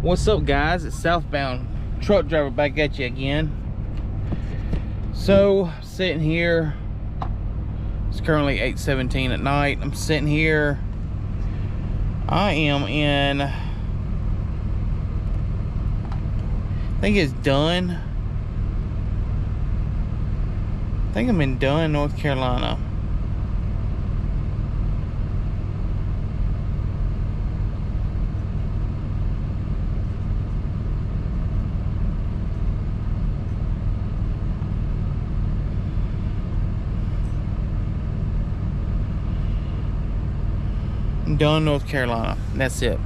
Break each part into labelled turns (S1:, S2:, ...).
S1: What's up, guys? It's Southbound Truck Driver back at you again. So, sitting here, it's currently 8:17 at night. I'm sitting here. I am in, I think it's Dunn. I think I'm in Dunn, North Carolina. Dunn, North Carolina. That's it.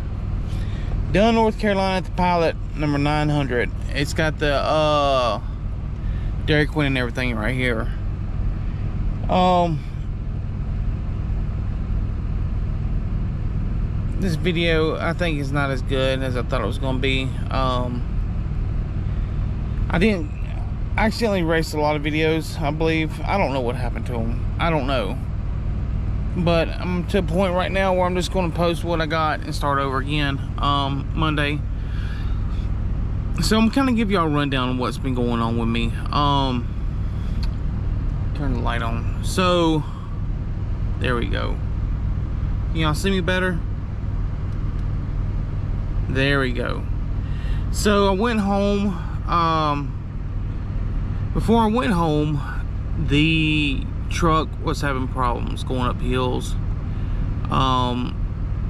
S1: Dunn, North Carolina at the Pilot number 900. It's got the Dairy Queen and everything right here. This video I think is not as good as I thought it was going to be. I accidentally erased a lot of videos, I believe. I don't know what happened to them. I don't know. But I'm to a point right now where I'm just going to post what I got and start over again Monday. So I'm kind of give y'all a rundown of what's been going on with me. Turn the light on. So there we go. Can y'all see me better? There we go. So I went home. Before I went home, the truck was having problems going up hills.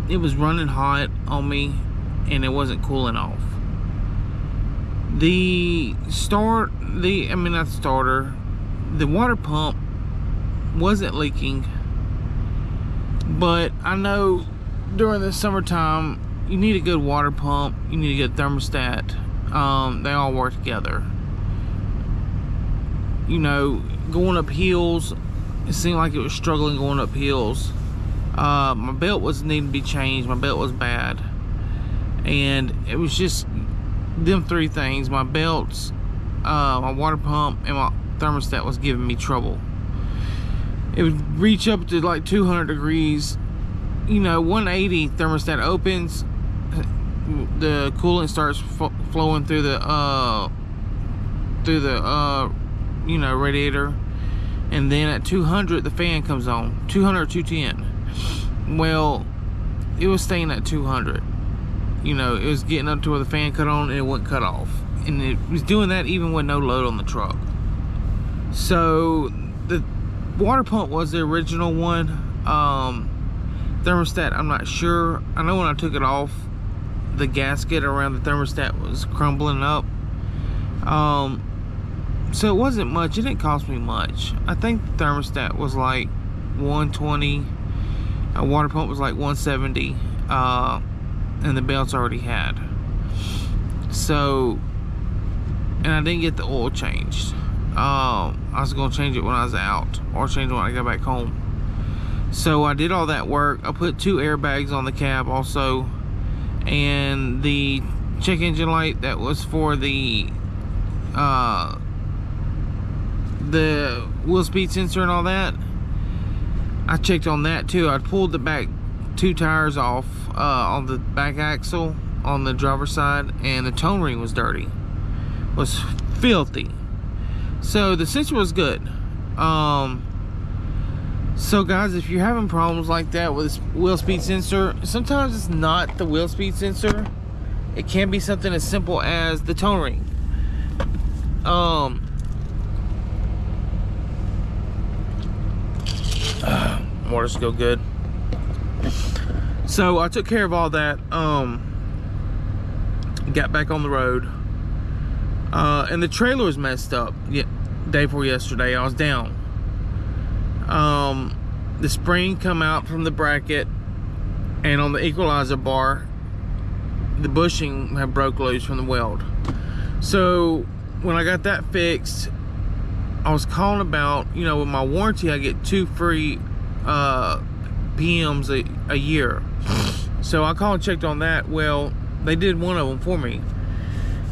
S1: It was running hot on me and it wasn't cooling off. The water pump wasn't leaking, but I know during the summertime you need a good water pump, you need a good thermostat. They all work together. You know, going up hills, it seemed like it was struggling going up hills. My belt was needing to be changed. My belt was bad, and it was just them three things: my belts, my water pump, and my thermostat was giving me trouble. It would reach up to like 200 degrees. You know, 180 thermostat opens, the coolant starts flowing through the radiator. And then at 200 the fan comes on. 200 or 210. Well, it was staying at 200. You know, it was getting up to where the fan cut on and it wouldn't cut off. And it was doing that even with no load on the truck. So the water pump was the original one. Thermostat, I'm not sure. I know when I took it off, the gasket around the thermostat was crumbling up. So it wasn't much. It didn't cost me much. I think the thermostat was like 120. A water pump was like 170. And the belts already had. So, and I didn't get the oil changed. I was going to change it when I was out, or change it when I got back home. So I did all that work. I put 2 airbags on the cab also. And the check engine light that was for the wheel speed sensor and all that, I checked on that too. I pulled the back 2 tires off on the back axle on the driver's side, and the tone ring was dirty, was filthy. So the sensor was good. So guys, if you're having problems like that with this wheel speed sensor, sometimes it's not the wheel speed sensor. It can be something as simple as the tone ring. Water's still good. So I took care of all that. Got back on the road, and the trailer was messed up. Day before yesterday, I was down. The spring come out from the bracket, and on the equalizer bar, the bushing had broke loose from the weld. So when I got that fixed, I was calling about, you know, with my warranty, I get 2 free PMs a year. So I called and checked on that. Well, they did one of them for me.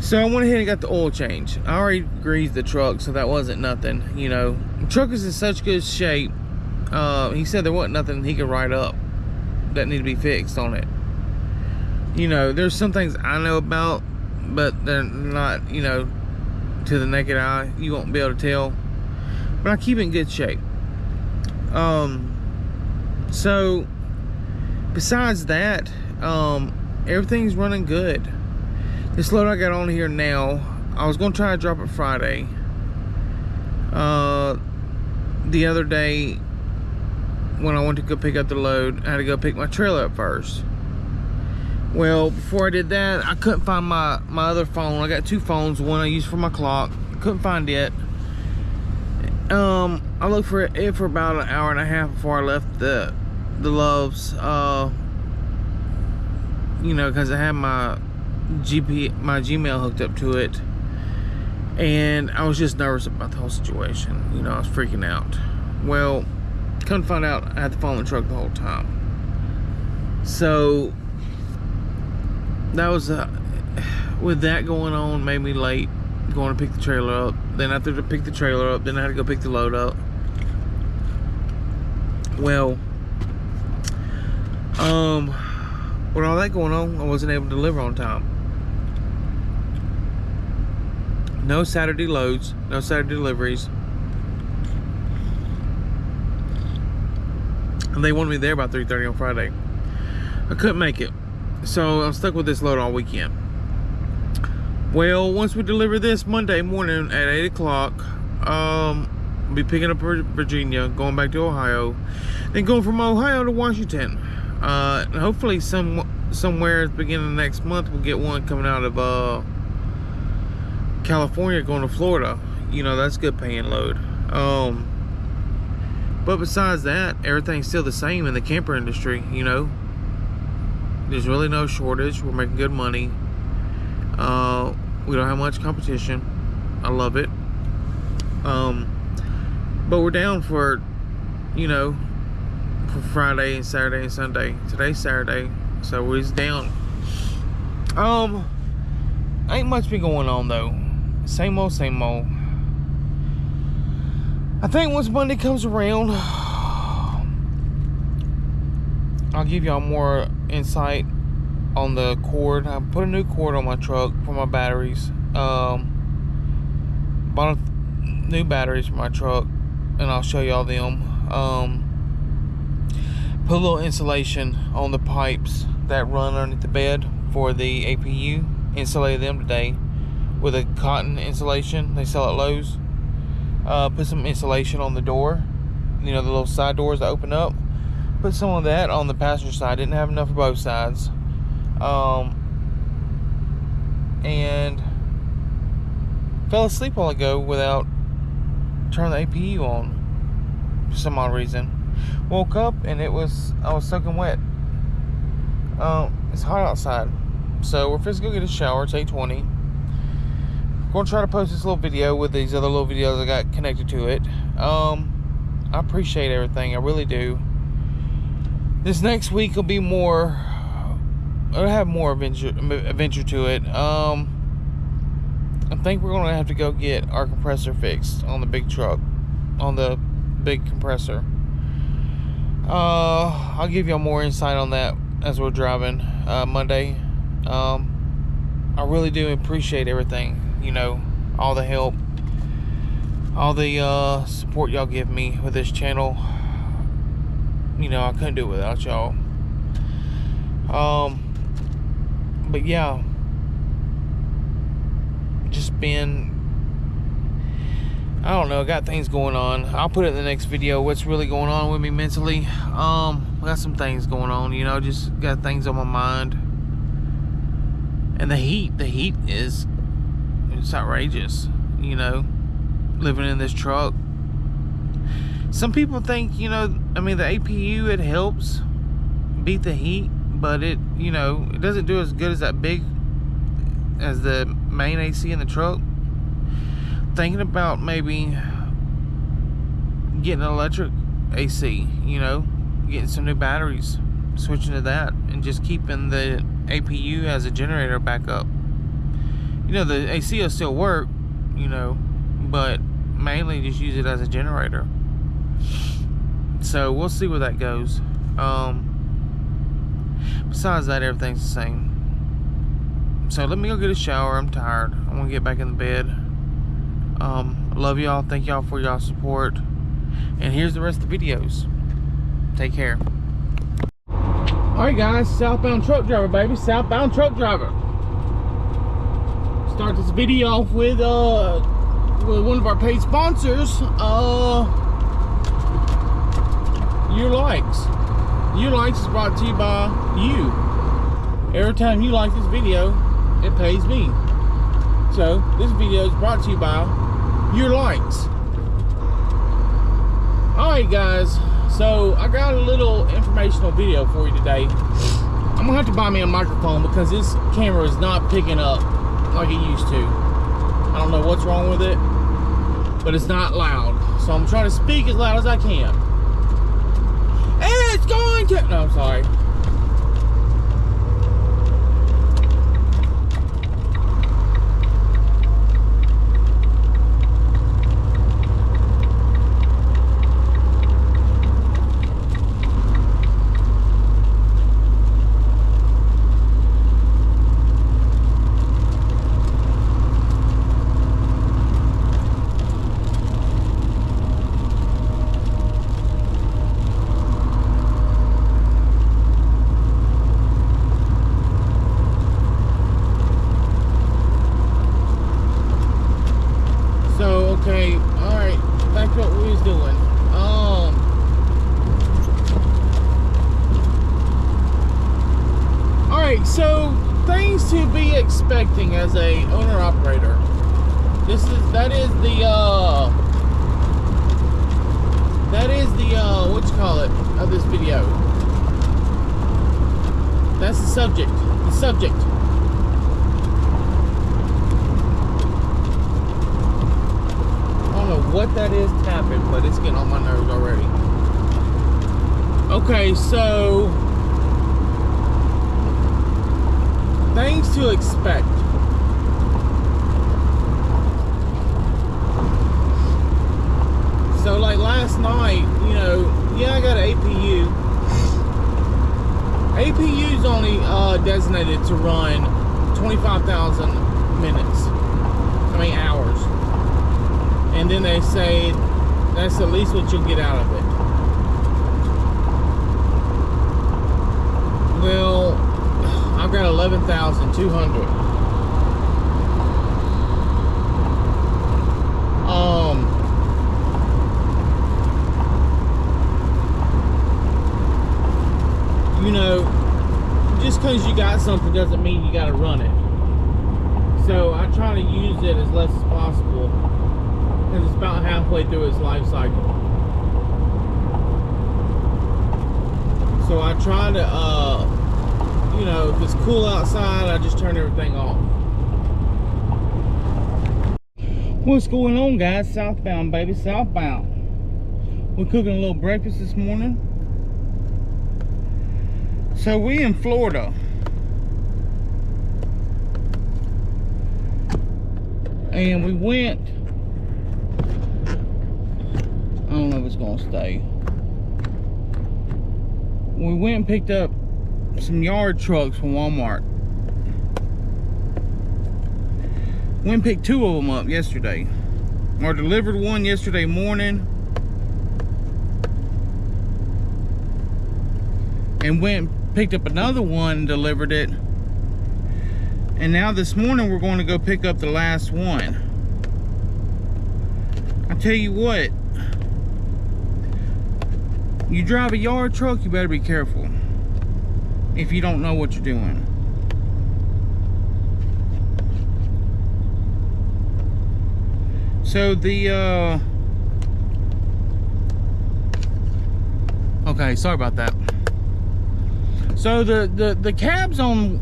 S1: So I went ahead and got the oil change. I already greased the truck, so that wasn't nothing, you know. The truck is in such good shape. He said there wasn't nothing he could write up that needed to be fixed on it. you know, there's some things I know about, but they're not, you know, to the naked eye, you won't be able to tell. But I keep it in good shape. So besides that, everything's running good. This load I got on here now, I was gonna try to drop it Friday. The other day when I went to go pick up the load, I had to go pick my trailer up first. Well, before I did that, I couldn't find my other phone. I got two phones, one I use for my clock. Couldn't find it. I looked for it for about an hour and a half before I left the Loves. You know, because I had my Gmail hooked up to it, and I was just nervous about the whole situation. You know, I was freaking out. Well, couldn't find out I had the phone in the truck the whole time. So that was with that going on, made me late going to pick the trailer up. Then after to pick the trailer up, then I had to go pick the load up. Well, with all that going on, I wasn't able to deliver on time. No Saturday loads, no Saturday deliveries. And they wanted me there by 3:30 on Friday. I couldn't make it, so I'm stuck with this load all weekend. Well, once we deliver this Monday morning at 8 o'clock, I'll be picking up Virginia, going back to Ohio, then going from Ohio to Washington. And hopefully somewhere at the beginning of next month, we'll get one coming out of California going to Florida. You know, that's a good paying load. But besides that, everything's still the same in the camper industry, you know. There's really no shortage. We're making good money. We don't have much competition. I love it. But we're down for, you know, for Friday and Saturday and Sunday. Today's Saturday, so we're just down. Ain't much been going on though. Same old, same old. I think once Monday comes around, I'll give y'all more insight on the cord. I put a new cord on my truck for my batteries. Bought new batteries for my truck, and I'll show y'all them. Put a little insulation on the pipes that run underneath the bed for the APU. Insulated them today with a cotton insulation they sell at Lowe's. Put some insulation on the door, you know, the little side doors that open up. Put some of that on the passenger side. Didn't have enough for both sides. And fell asleep while ago without turning the APU on for some odd reason. Woke up and I was soaking wet. It's hot outside, so we're supposed to go get a shower. It's 8:20. Gonna try to post this little video with these other little videos I got connected to it. I appreciate everything, I really do. This next week will be more, it'll have more adventure to it. I think we're gonna have to go get our compressor fixed on the big truck, on the big compressor. I'll give y'all more insight on that as we're driving Monday. I really do appreciate everything, you know, all the help, all the support y'all give me with this channel. You know, I couldn't do it without y'all. But yeah, just been, I don't know, got things going on. I'll put it in the next video what's really going on with me mentally. Got some things going on, you know, just got things on my mind. And the heat is, it's outrageous, you know, living in this truck. Some people think, you know, I mean, the APU, it helps beat the heat, but it, you know, it doesn't do as good as that big, as the main AC in the truck. Thinking about maybe getting an electric AC, you know, getting some new batteries, switching to that, and just keeping the APU as a generator backup. You know, the AC will still work, you know, but mainly just use it as a generator. So we'll see where that goes. Besides that, everything's the same. So let me go get a shower. I'm tired. I want to get back in the bed. Love y'all. Thank y'all for y'all support. And here's the rest of the videos. Take care. Alright guys, southbound truck driver, baby. Southbound truck driver. Start this video off with one of our paid sponsors. Your likes. Your likes is brought to you by you. Every time you like this video, it pays me. So this video is brought to you by your likes. Alright guys, so I got a little informational video for you today. I'm gonna have to buy me a microphone because this camera is not picking up like it used to. I don't know what's wrong with it, but it's not loud. So I'm trying to speak as loud as I can. It's going to... No, I'm sorry. Okay, alright, back to what we was doing. Alright, so things to be expecting as a owner-operator. That is the what you call it, of this video. That's the subject. The subject. What that is tapping, but it's getting on my nerves already. Okay, so things to expect. So like last night, you know, yeah, I got an APU. APU is only designated to run 25,000 hours. And then they say that's at least what you'll get out of it. Well, I've got 11,200. You know, just because you got something doesn't mean you got to run it. So I try to use it as less as possible. Because it's about halfway through its life cycle. So I try to, you know, if it's cool outside, I just turn everything off. What's going on, guys? Southbound, baby, southbound. We're cooking a little breakfast this morning. So we in Florida. And we went... I don't know if it's gonna stay. We went and picked up some yard trucks from Walmart. Went and picked 2 of them up yesterday. Or delivered one yesterday morning. And went and picked up another one and delivered it. And now this morning we're going to go pick up the last one. I tell you what. You drive a yard truck, you better be careful if you don't know what you're doing. So the okay, sorry about that. So the cab's on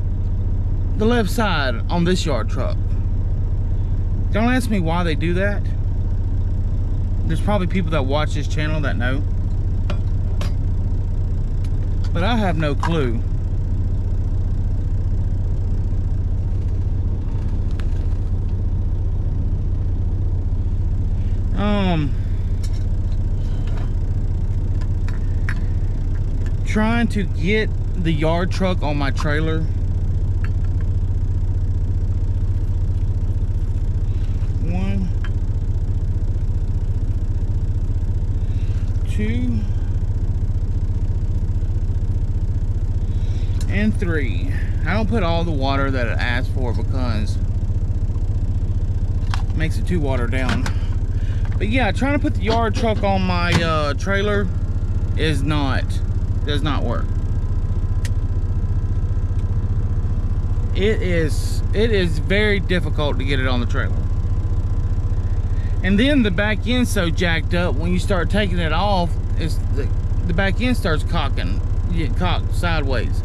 S1: the left side on this yard truck. Don't ask me why they do that. There's probably people that watch this channel that know. But I have no clue. Trying to get the yard truck on my trailer 3. I don't put all the water that it asks for because it makes it too watered down. But yeah, trying to put the yard truck on my trailer does not work. It is very difficult to get it on the trailer. And then the back end's so jacked up, when you start taking it off, it's the back end starts cocking. You get cocked sideways.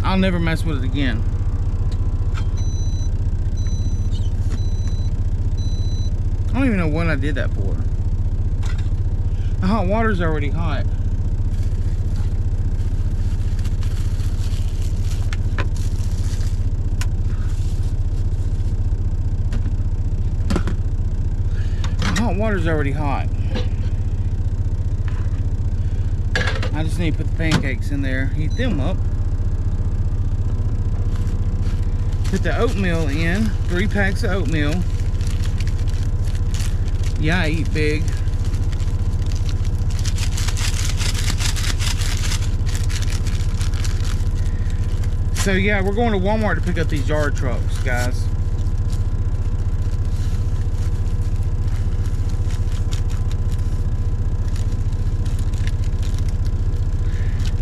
S1: I'll never mess with it again. I don't even know what I did that for. The hot water's already hot. The hot water's already hot. I just need to put the pancakes in there, heat them up. Put the oatmeal in, 3 packs of oatmeal. Yeah, I eat big. So yeah, we're going to Walmart to pick up these yard trucks, guys.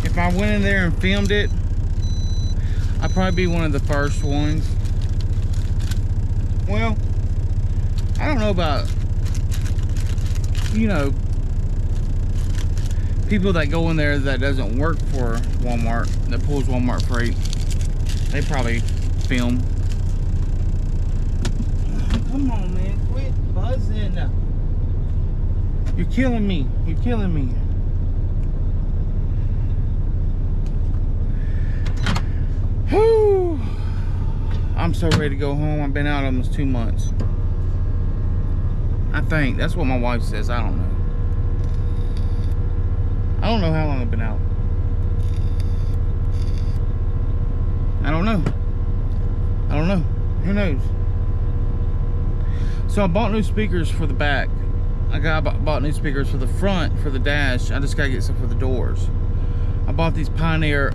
S1: If I went in there and filmed it, I'd probably be one of the first ones. Well, I don't know about, you know, people that go in there that doesn't work for Walmart, that pulls Walmart freight. They probably film. Come on, man, quit buzzing. You're killing me. You're killing me. Whew. I'm so ready to go home. I've been out almost 2 months. I think. That's what my wife says. I don't know. I don't know how long I've been out. I don't know. I don't know. Who knows? So I bought new speakers for the back. I bought new speakers for the front, for the dash. I just gotta get some for the doors. I bought these Pioneer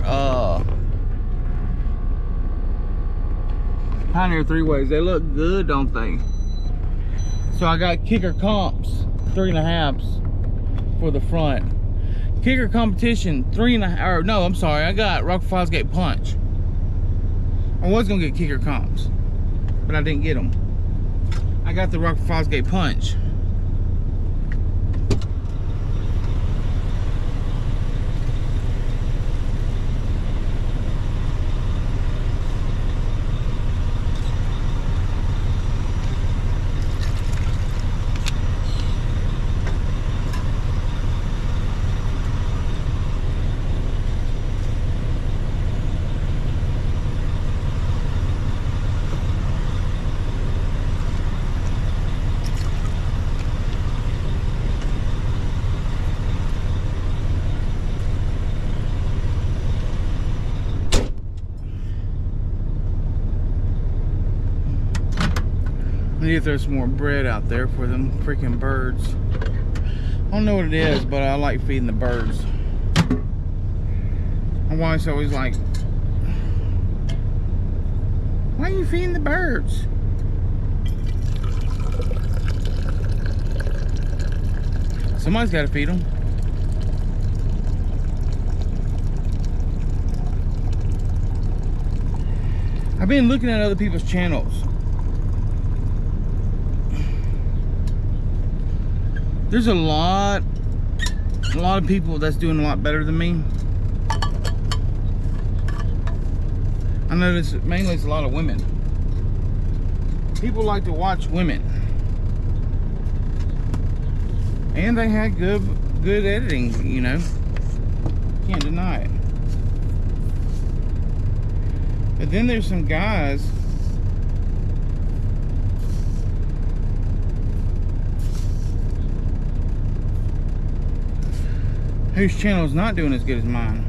S1: 3-ways. They look good, don't they? So I got Kicker Comps 3.5s for the front. Kicker Competition 3.5, or no, I'm sorry, I got Rock Fosgate Punch. I was gonna get Kicker Comps, but I didn't get them. I got the Rock Fosgate Punch. I need to throw some more bread out there for them freaking birds. I don't know what it is, but I like feeding the birds. My wife's always like, why are you feeding the birds? Somebody's got to feed them. I've been looking at other people's channels. There's a lot of people that's doing a lot better than me. I notice mainly it's a lot of women. People like to watch women. And they had good editing, you know. Can't deny it. But then there's some guys whose channel is not doing as good as mine.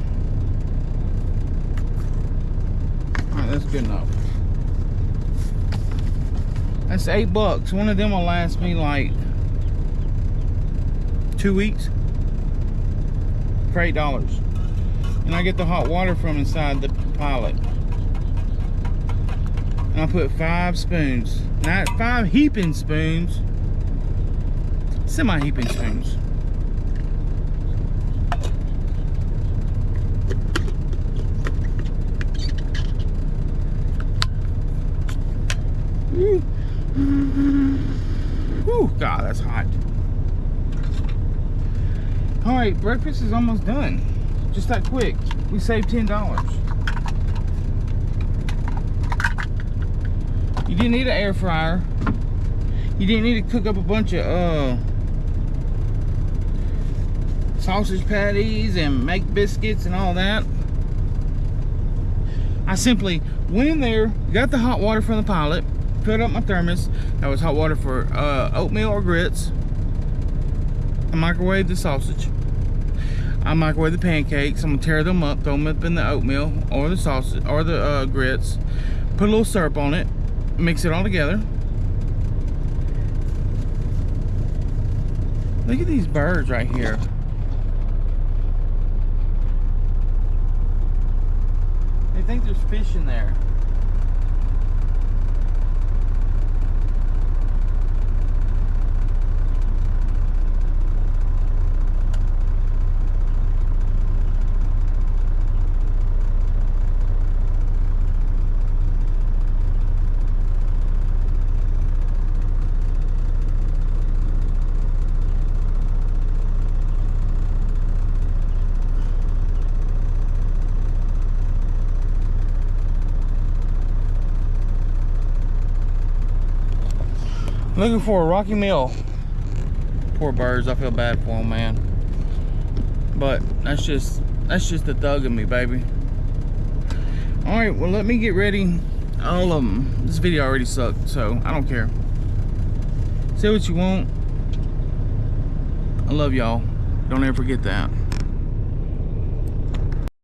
S1: Alright, that's good enough. That's $8. One of them will last me like 2 weeks for $8. And I get the hot water from inside the Pilot. And I put 5 spoons, not 5 heaping spoons, semi-heaping spoons. Whew, God, that's hot. All right, breakfast is almost done. Just that quick. We saved $10. You didn't need an air fryer. You didn't need to cook up a bunch of sausage patties and make biscuits and all that. I simply went in there, got the hot water from the Pilot, filled up my thermos. That was hot water for oatmeal or grits. I microwaved the sausage. I microwave the pancakes. I'm gonna tear them up, throw them up in the oatmeal or the sausage or the grits. Put a little syrup on it. Mix it all together. Look at these birds right here. They think there's fish in there. Looking for a Rocky Mill. Poor birds, I feel bad for them, man. But that's just the thug in me, baby. All right, well, let me get ready. This video already sucked, so I don't care. Say what you want. I love y'all. Don't ever forget that.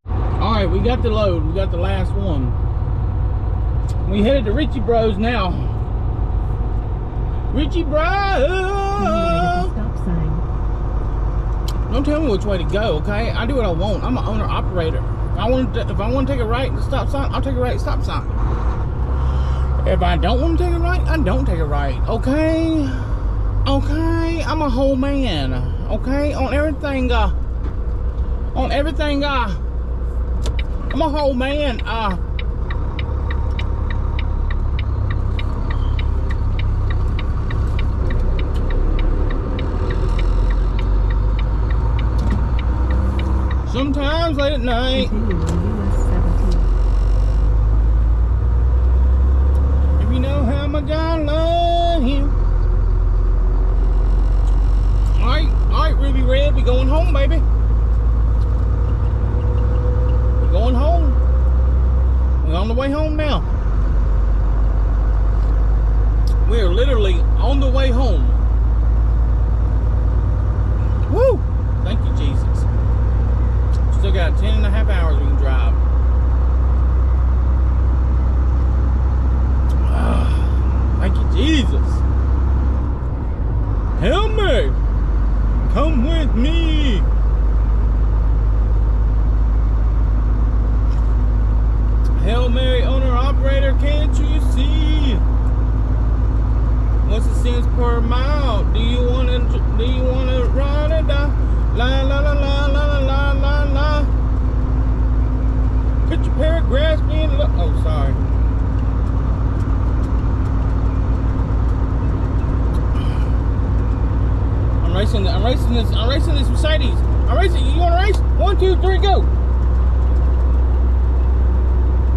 S1: All right, we got the load. We got the last one. We headed to Richie Bros now. Richie Bros!
S2: Stop sign.
S1: Don't tell me which way to go, okay? I do what I want. I'm an owner operator. If I want to take a right at the stop sign, I'll take a right at the stop sign. If I don't want to take a right, I don't take a right, okay? Okay, I'm a whole man, okay? On everything, I'm a whole man, sometimes late at night. If you know how my God love him. Alright, Ruby Red, we going home, baby. We're going home. We're on the way home now. We're literally on the way home. Woo! Thank you, Jesus. Still got 10.5 hours we can drive. Thank you, Jesus. Help me. Come with me. Hail Mary, owner operator, can't you see? What's the cents per mile? Do you wanna ride or die? La la la la la la la la. Put your paragraphs in. Oh, sorry. I'm racing this Mercedes. You wanna race? 1, 2, 3, go.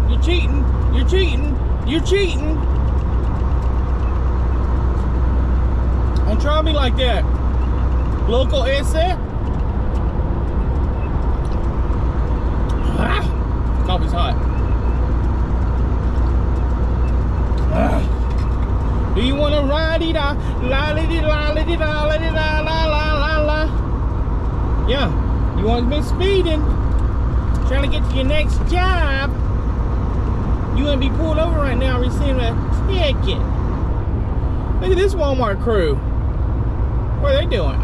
S1: You're cheating. Don't try me like that. Local ese. Coffee's hot. Do you want to ride-ee-da, la-li-dee-la-li-dee-la, la-li-dee-la-la-la-la-la? Yeah, you want to be speeding, trying to get to your next job. You want to be pulled over right now, receiving a ticket. Look at this Walmart crew. What are they doing?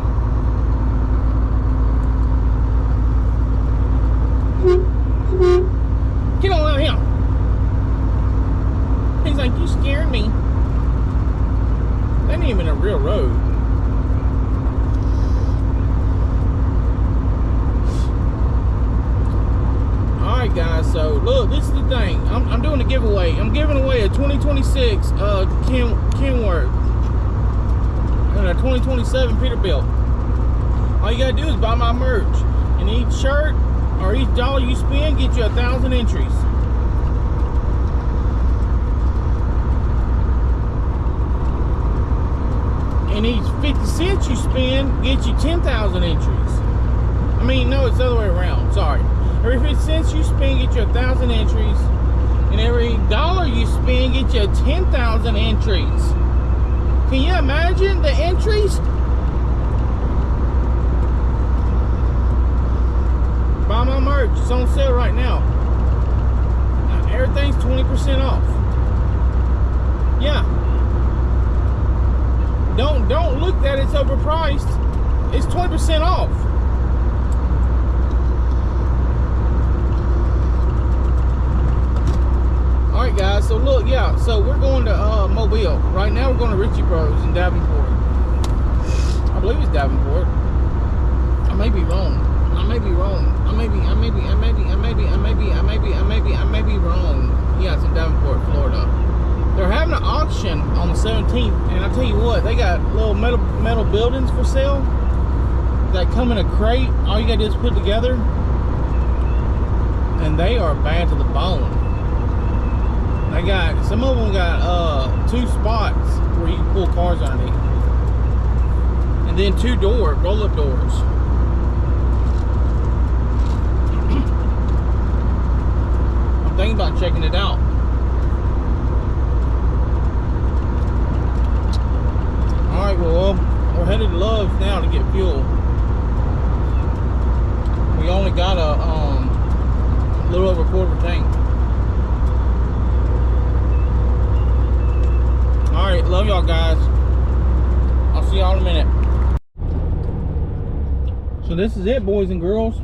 S1: look, this is the thing. I'm doing a giveaway. I'm giving away a 2026 Kenworth and a 2027 Peterbilt. All you gotta do is buy my merch, and each shirt or each dollar you spend gets you 1,000 entries. And each 50 cents you spend gets you 10,000 entries. I mean, no, it's the other way around. Sorry. Every 50 cents you spend gets you 1,000 entries, and every dollar you spend gets you 10,000 entries. Can you imagine the entries? Buy my merch. It's on sale right now. Everything's 20% off. Yeah. Don't look that it's overpriced. It's 20% off. Alright guys, so look, yeah, so we're going to Mobile. Right now we're going to Ritchie Bros in Davenport. I believe it's Davenport. I may be wrong. I may be wrong. I may be wrong. Yeah, it's in Davenport, Florida. They're having an auction on the 17th, and I tell you what, they got little metal buildings for sale that come in a crate. All you gotta do is put together, and they are bad to the bone. They got, some of them got 2 spots where you can pull cars underneath, and then 2 roll-up doors. I'm thinking about checking it out. Alright, well, we're headed to Love's now to get fuel. We only got a little over a quarter of a tank. Alright, love y'all guys. I'll see y'all in a minute. So this is it, boys and girls.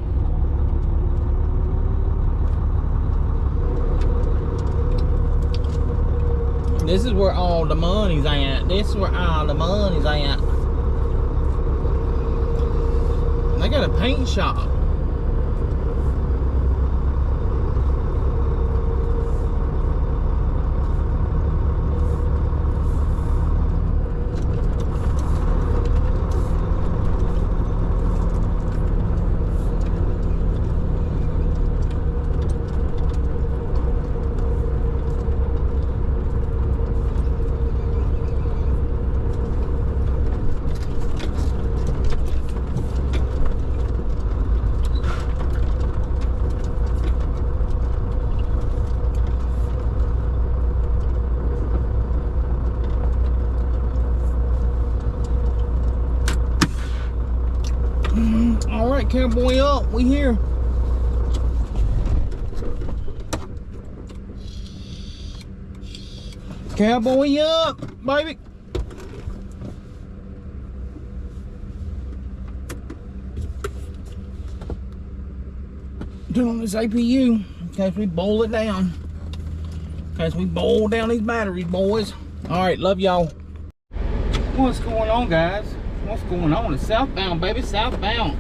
S1: This is where all the money's at. This is where all the money's at. They got a paint shop. Alright, cowboy up, we here. Cowboy up, baby. Turn on this APU in case we boil it down. In case we boil down these batteries, boys. Alright, love y'all. What's going on, guys? What's going on? It's southbound, baby, southbound.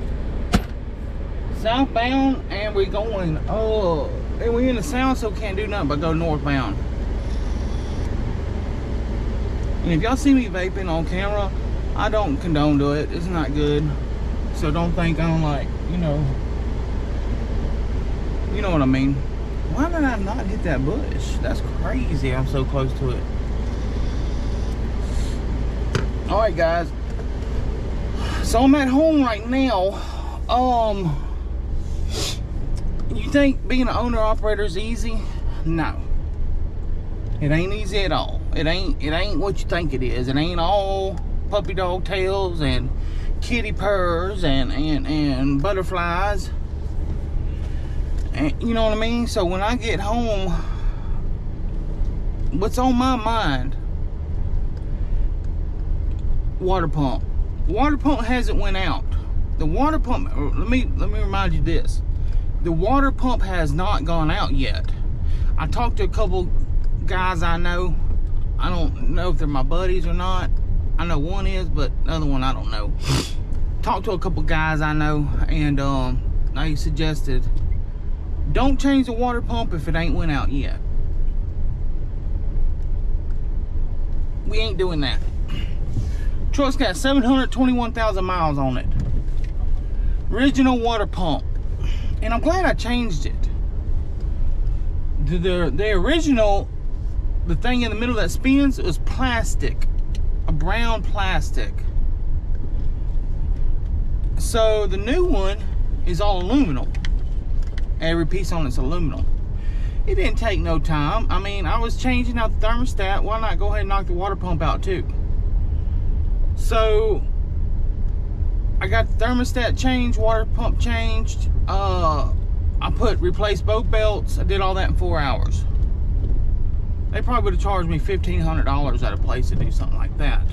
S1: Southbound, and we're going, and we're in the south, so we can't do nothing but go northbound. And if y'all see me vaping on camera, I don't condone to it. It's not good. So don't think I'm like, you know what I mean. Why did I not hit that bush? That's crazy. I'm so close to it. Alright guys, so I'm at home right now. You think being an owner operator is easy? No, it ain't easy at all. It ain't what you think it is. It ain't all puppy dog tails and kitty purrs and butterflies, and you know what I mean. So when I get home, what's on my mind? Water pump hasn't went out. The water pump, let me remind you this, the water pump has not gone out yet. I talked to a couple guys I know. I don't know if they're my buddies or not. I know one is, but the other one I don't know. Talked to a couple guys I know, and they suggested Don't change the water pump if it ain't went out yet. We ain't doing that. Truck's got 721,000 miles on it. Original water pump. And I'm glad I changed it. The original, the thing in the middle that spins, was plastic. A brown plastic. So the new one is all aluminum. Every piece on it's aluminum. It didn't take no time. I mean, I was changing out the thermostat. Why not go ahead and knock the water pump out too? So I got the thermostat changed, water pump changed. I replaced both belts. I did all that in 4 hours. They probably would have charged me $1,500 at a place to do something like that.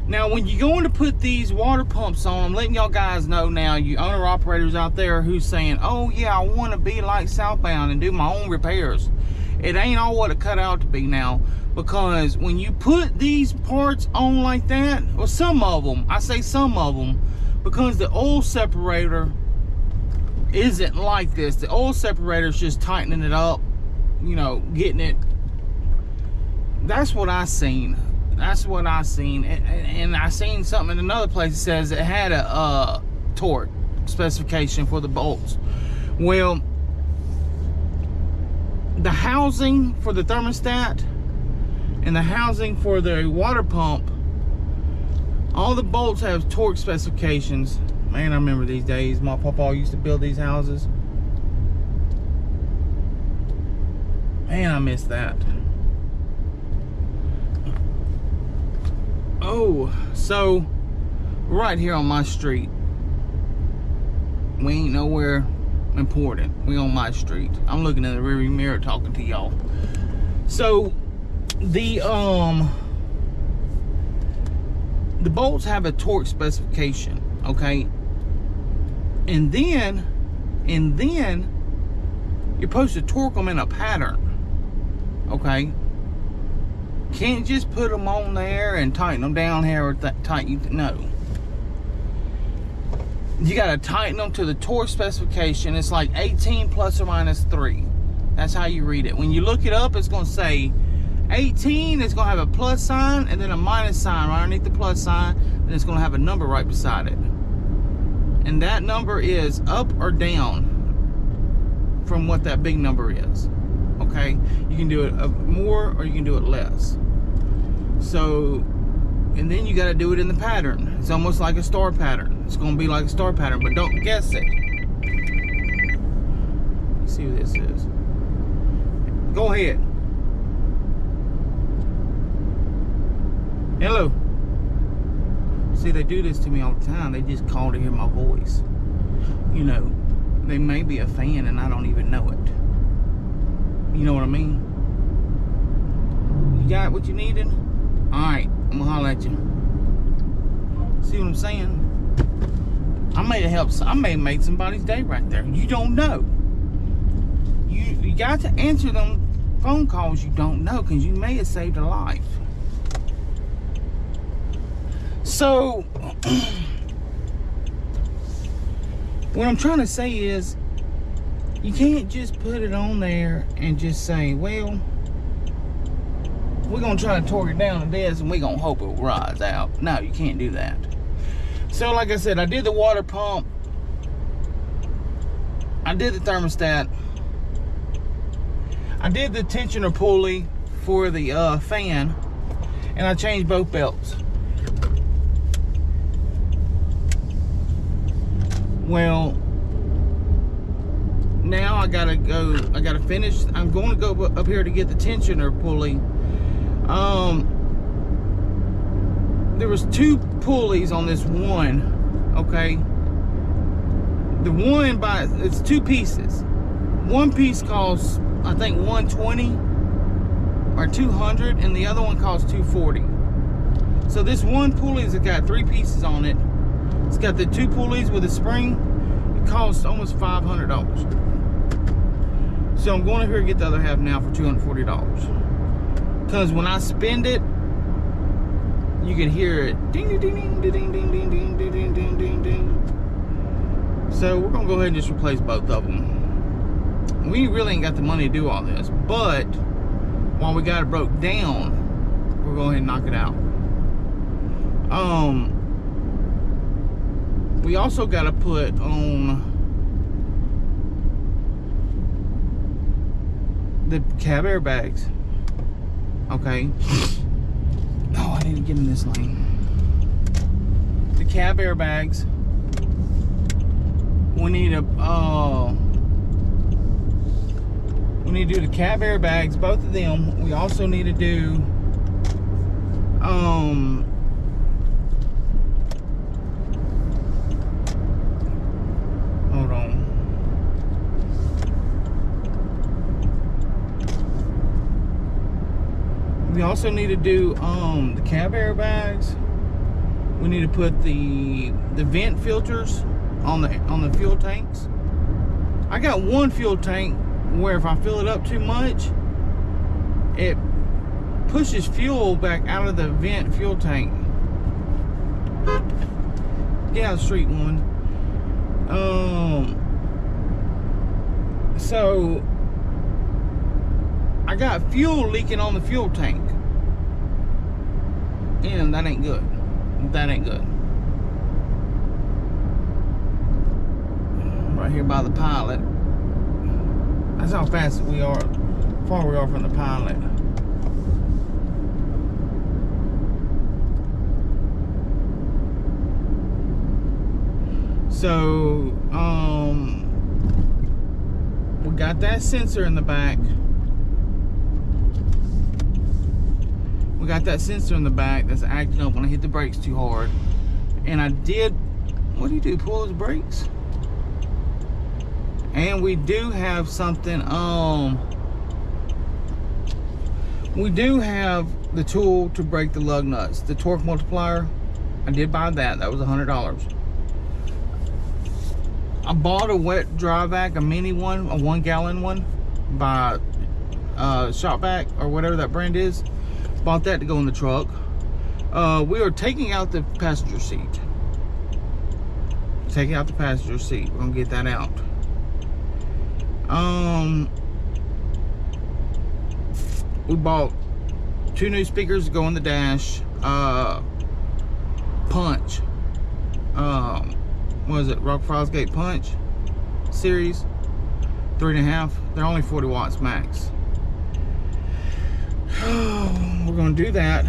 S1: Now, when you're going to put these water pumps on, I'm letting y'all guys know now, you owner operators out there who's saying, oh yeah, I want to be like Southbound and do my own repairs. It ain't all what it cut out to be now, because when you put these parts on like that, or some of them, I say some of them, because the oil separator isn't like this. The oil separator is just tightening it up, you know, getting it. That's what I seen. That's what I seen. And I seen something in another place that says it had a torque specification for the bolts. Well, the housing for the thermostat and the housing for the water pump, all the bolts have torque specifications. Man, I remember these days. My papa used to build these houses. Man, I miss that. Oh, so right here on my street, we ain't nowhere important. We on my street. I'm looking in the rearview mirror talking to y'all. So the bolts have a torque specification, okay? And then you're supposed to torque them in a pattern, okay? Can't just put them on there and tighten them down here or no. You gotta tighten them to the torque specification. It's like 18 plus or minus 3. That's how you read it. When you look it up, it's gonna say 18, it's gonna have a plus sign and then a minus sign right underneath the plus sign, and it's gonna have a number right beside it. And that number is up or down from what that big number is. Okay, you can do it more or you can do it less. So, and then you got to do it in the pattern. It's almost like a star pattern. It's going to be like a star pattern, but don't guess it. Let's see what this is. Go ahead. Hello. See, they do this to me all the time. They just call to hear my voice. You know, they may be a fan and I don't even know it. You know what I mean? You got what you needed? Alright, I'm gonna holler at you. See what I'm saying? I may have made somebody's day right there. You don't know. You got to answer them phone calls you don't know, because you may have saved a life. So what I'm trying to say is, you can't just put it on there and just say, well, we're gonna try to torque it down to this and we're gonna hope it will rise out. No, you can't do that. So like I said, I did the water pump, I did the thermostat, I did the tensioner pulley for the fan, and I changed both belts. Well, now I gotta finish. I'm going to go up here to get the tensioner pulley. There was 2 pulleys on this one, okay? The one it's 2 pieces. One piece costs, I think, $120 or $200, and the other one costs $240. So this one pulley's got 3 pieces on it. It's got the 2 pulleys with a spring. It costs almost $500. So I'm going over here to get the other half now for $240. Because when I spin it, you can hear it ding ding ding ding ding ding ding ding ding ding ding ding. So we're gonna go ahead and just replace both of them. We really ain't got the money to do all this, but while we got it broke down, we're going to knock it out. We also got to put on the cab airbags. Okay. Oh, I need to get in this lane. The cab airbags. We need to do the cab airbags, both of them. We also need to do hold on. We also need to do the cab airbags. We need to put the vent filters on the fuel tanks. I got one fuel tank where if I fill it up too much, it pushes fuel back out of the vent fuel tank. Get out of the street, one. So I got fuel leaking on the fuel tank, and that ain't good. That ain't good. Right here by the pilot. That's how fast we are, far we are from the pilot. So, we got that sensor in the back. We got that sensor in the back that's acting up when I hit the brakes too hard. And I did, what do you do, pull those brakes? And we do have something, we do have the tool to break the lug nuts, the torque multiplier. I did buy that. That was $100. I bought a wet dry vac, a mini one, a 1 gallon one by Shopback or whatever that brand is. Bought that to go in the truck. We are taking out the passenger seat. Taking out the passenger seat. We're gonna get that out. We bought 2 new speakers to go in the dash. Punch. What is it? Rock Frostgate Punch series. 3.5. They're only 40 watts max. We're gonna do that.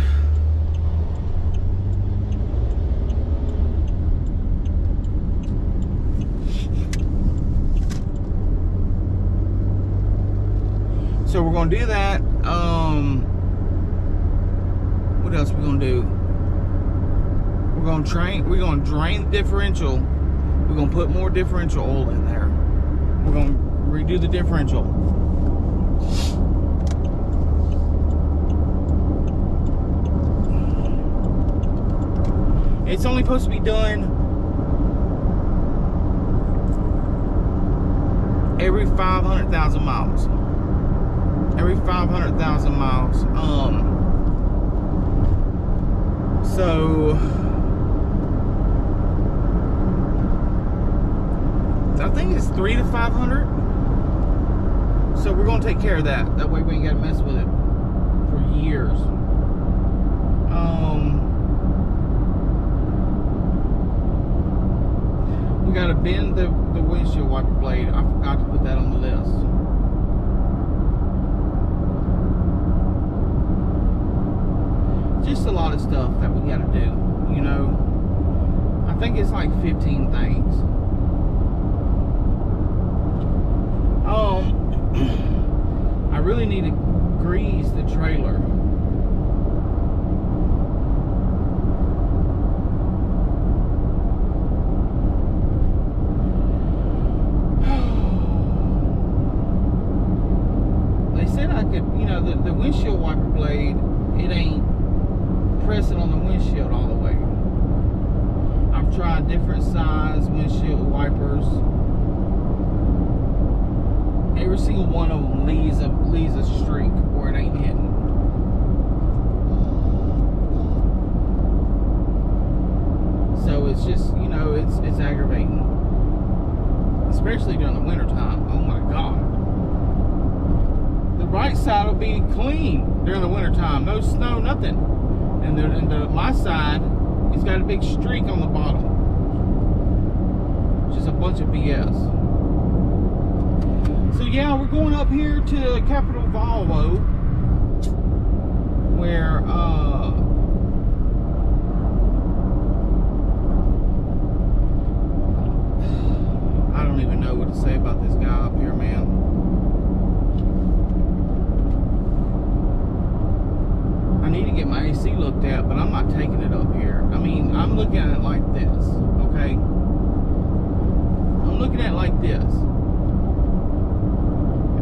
S1: So we're gonna do that. What else we gonna do? We're gonna drain the differential. We're gonna put more differential oil in there. We're gonna redo the differential. It's only supposed to be done every 500,000 miles. Every 500,000 miles. So I think it's 300 to 500. So we're gonna take care of that. That way we ain't gotta mess with it for years. We gotta bend the windshield wiper blade. I forgot to put that on the list. Just a lot of stuff that we gotta do, you know. I think it's like 15 things. I really need to grease the trailer. They said I could, you know, the windshield wiper blade, it ain't pressing on the windshield all the way. I've tried different size windshield wipers. Every single one of them leaves a streak where it ain't hitting. So it's just, you know, it's aggravating. especially during the winter time. Oh my God. The right side will be clean during the winter time. No snow, nothing. And my side, it's got a big streak on the bottom. Just a bunch of BS. So yeah, we're going up here to Capital Volvo, where I don't even know what to say about this guy up here, man. I need to get my AC looked at, but I'm not taking it up here. I mean, I'm looking at it like this, okay? I'm looking at it like this.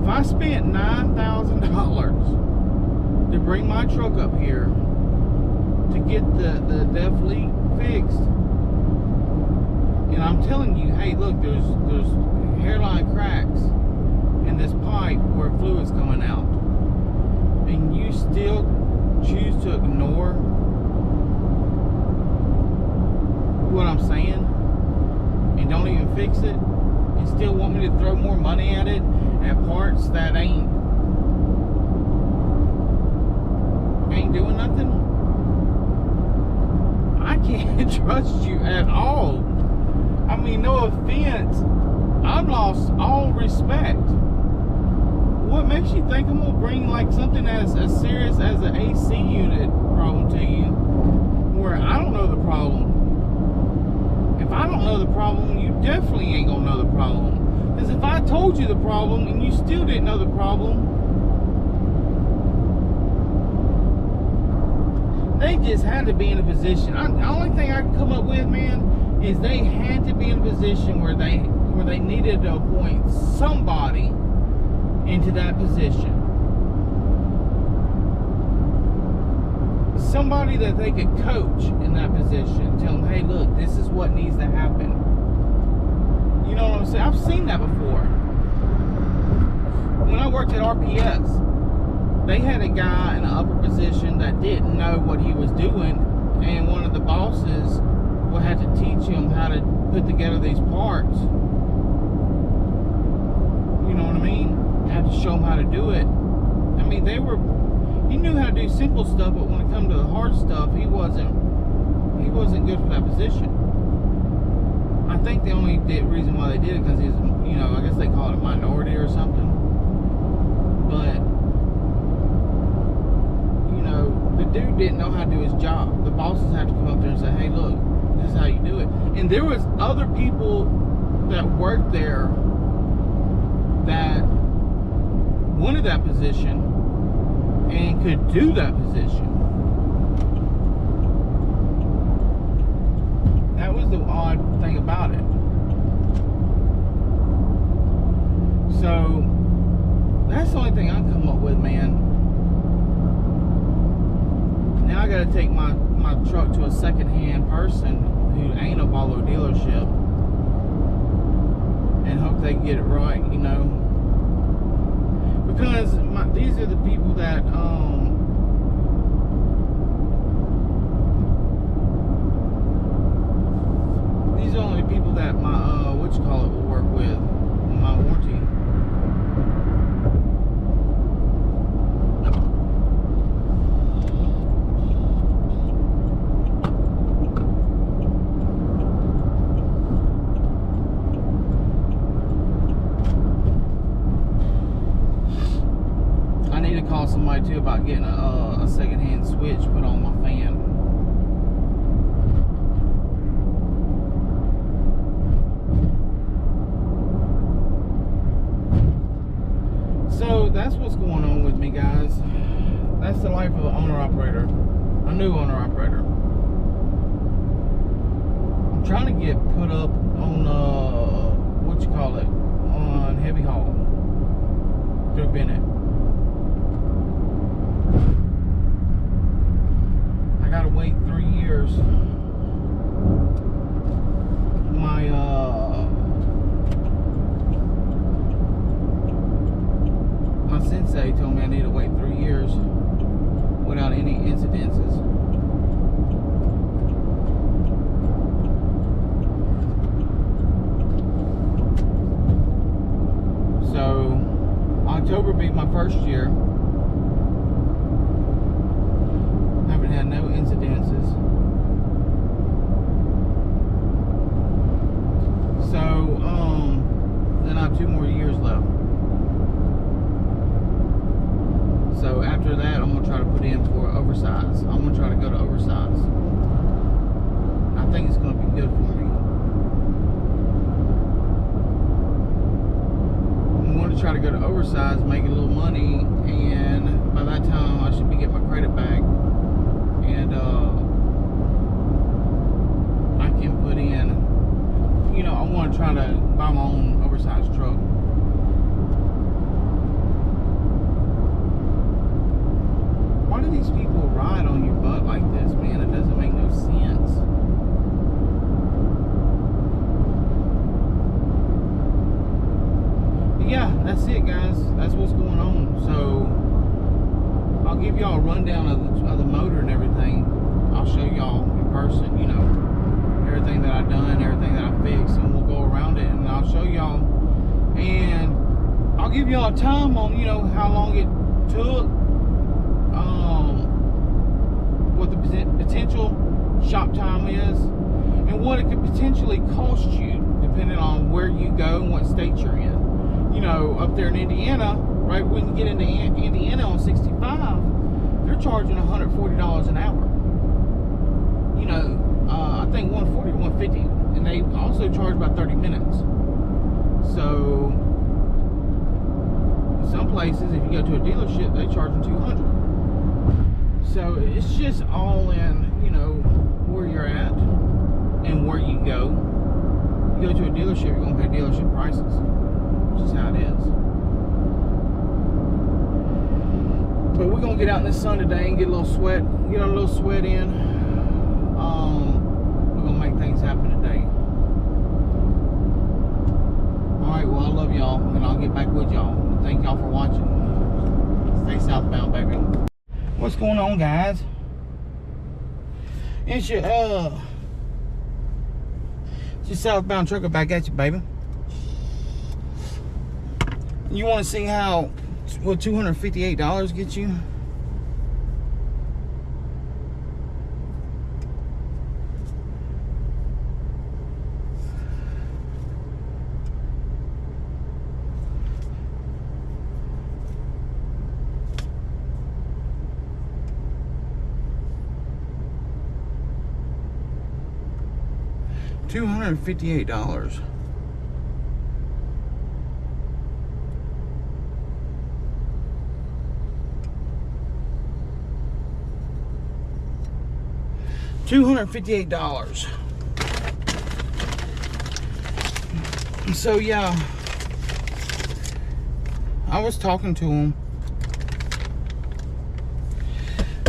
S1: If I spent $9,000 to bring my truck up here to get the def leak fixed, and I'm telling you, hey, look, there's hairline cracks in this pipe where fluid's coming out, and you still choose to ignore what I'm saying and don't even fix it, and still want me to throw more money at it, at parts that ain't doing nothing. I can't trust you at all. I mean, no offense, I've lost all respect. What makes you think I'm gonna bring like something as serious as an AC unit problem to you, where I don't know the problem? If I don't know the problem, you definitely ain't gonna know the problem. Because if I told you the problem and you still didn't know the problem, they just had to be in a position. The only thing I can come up with, man, is they had to be in a position where they needed to appoint somebody into that position. Somebody that they could coach in that position. Tell them, hey, look, this is what needs to happen. You know what I'm saying? I've seen that before. When I worked at RPS, they had a guy in an upper position that didn't know what he was doing, and one of the bosses would have to teach him how to put together these parts. You know what I mean? Had to show him how to do it. I mean, he knew how to do simple stuff, but when it come to the hard stuff, he wasn't good for that position. I think the only reason why they did it because he's, you know, I guess they call it a minority or something. But you know, the dude didn't know how to do his job. The bosses had to come up there and say, hey, look, this is how you do it. And there was other people that worked there that wanted that position and could do that position. That was the odd thing about it. So that's the only thing I can come up with, man. Now I gotta take my truck to a second-hand person who ain't a Volvo dealership and hope they get it right, you know. Because these are the people that these are only people that my will work with my warranty. Call somebody too about getting a second-hand switch put on my fan. So that's what's going on with me, guys. That's the life of an owner-operator, a new owner-operator. I'm trying to get put up on on heavy haul through Bennett. I gotta wait 3 years. My sensei told me I need to wait 3 years without any incidences. October be my first year. Haven't had no incidences. So, then I have 2 more years left. So after that, I'm gonna try to put in for oversize. I'm gonna try to go to oversize. I think it's gonna be good for me. I'm gonna try to go to oversize, make a little money, and by that time I should be getting my credit back, and I can put in. You know, I want to try to buy my own oversized truck. Why do these people ride on your butt like this, man? It doesn't make no sense. But yeah, that's it, guys. That's what's going on. So I'll give y'all a rundown of the motor and everything. I'll show y'all in person, you know, everything that I've done, everything that I fixed, and we'll go around it, and I'll show y'all, and I'll give y'all a time on, you know, how long it took, what the potential shop time is, and what it could potentially cost you, depending on where you go and what state you're in. You know, up there in Indiana, right when you get into Indiana on 65, they're charging $140 an hour. You know, I think 140 to 150, and they also charge about 30 minutes. So some places, if you go to a dealership, they charge them 200. So it's just all in, you know, where you're at and where you go. You go to a dealership, you're gonna pay dealership prices, which is how it is. But we're gonna get out in the sun today and get a little sweat in. We're gonna make things happen today. Alright, well, I love y'all, and I'll get back with y'all. Thank y'all for watching. Stay southbound, baby. What's going on, guys? It's your southbound trucker back at you, baby. You want to see what $258 gets you? $258. $258. So yeah, I was talking to him,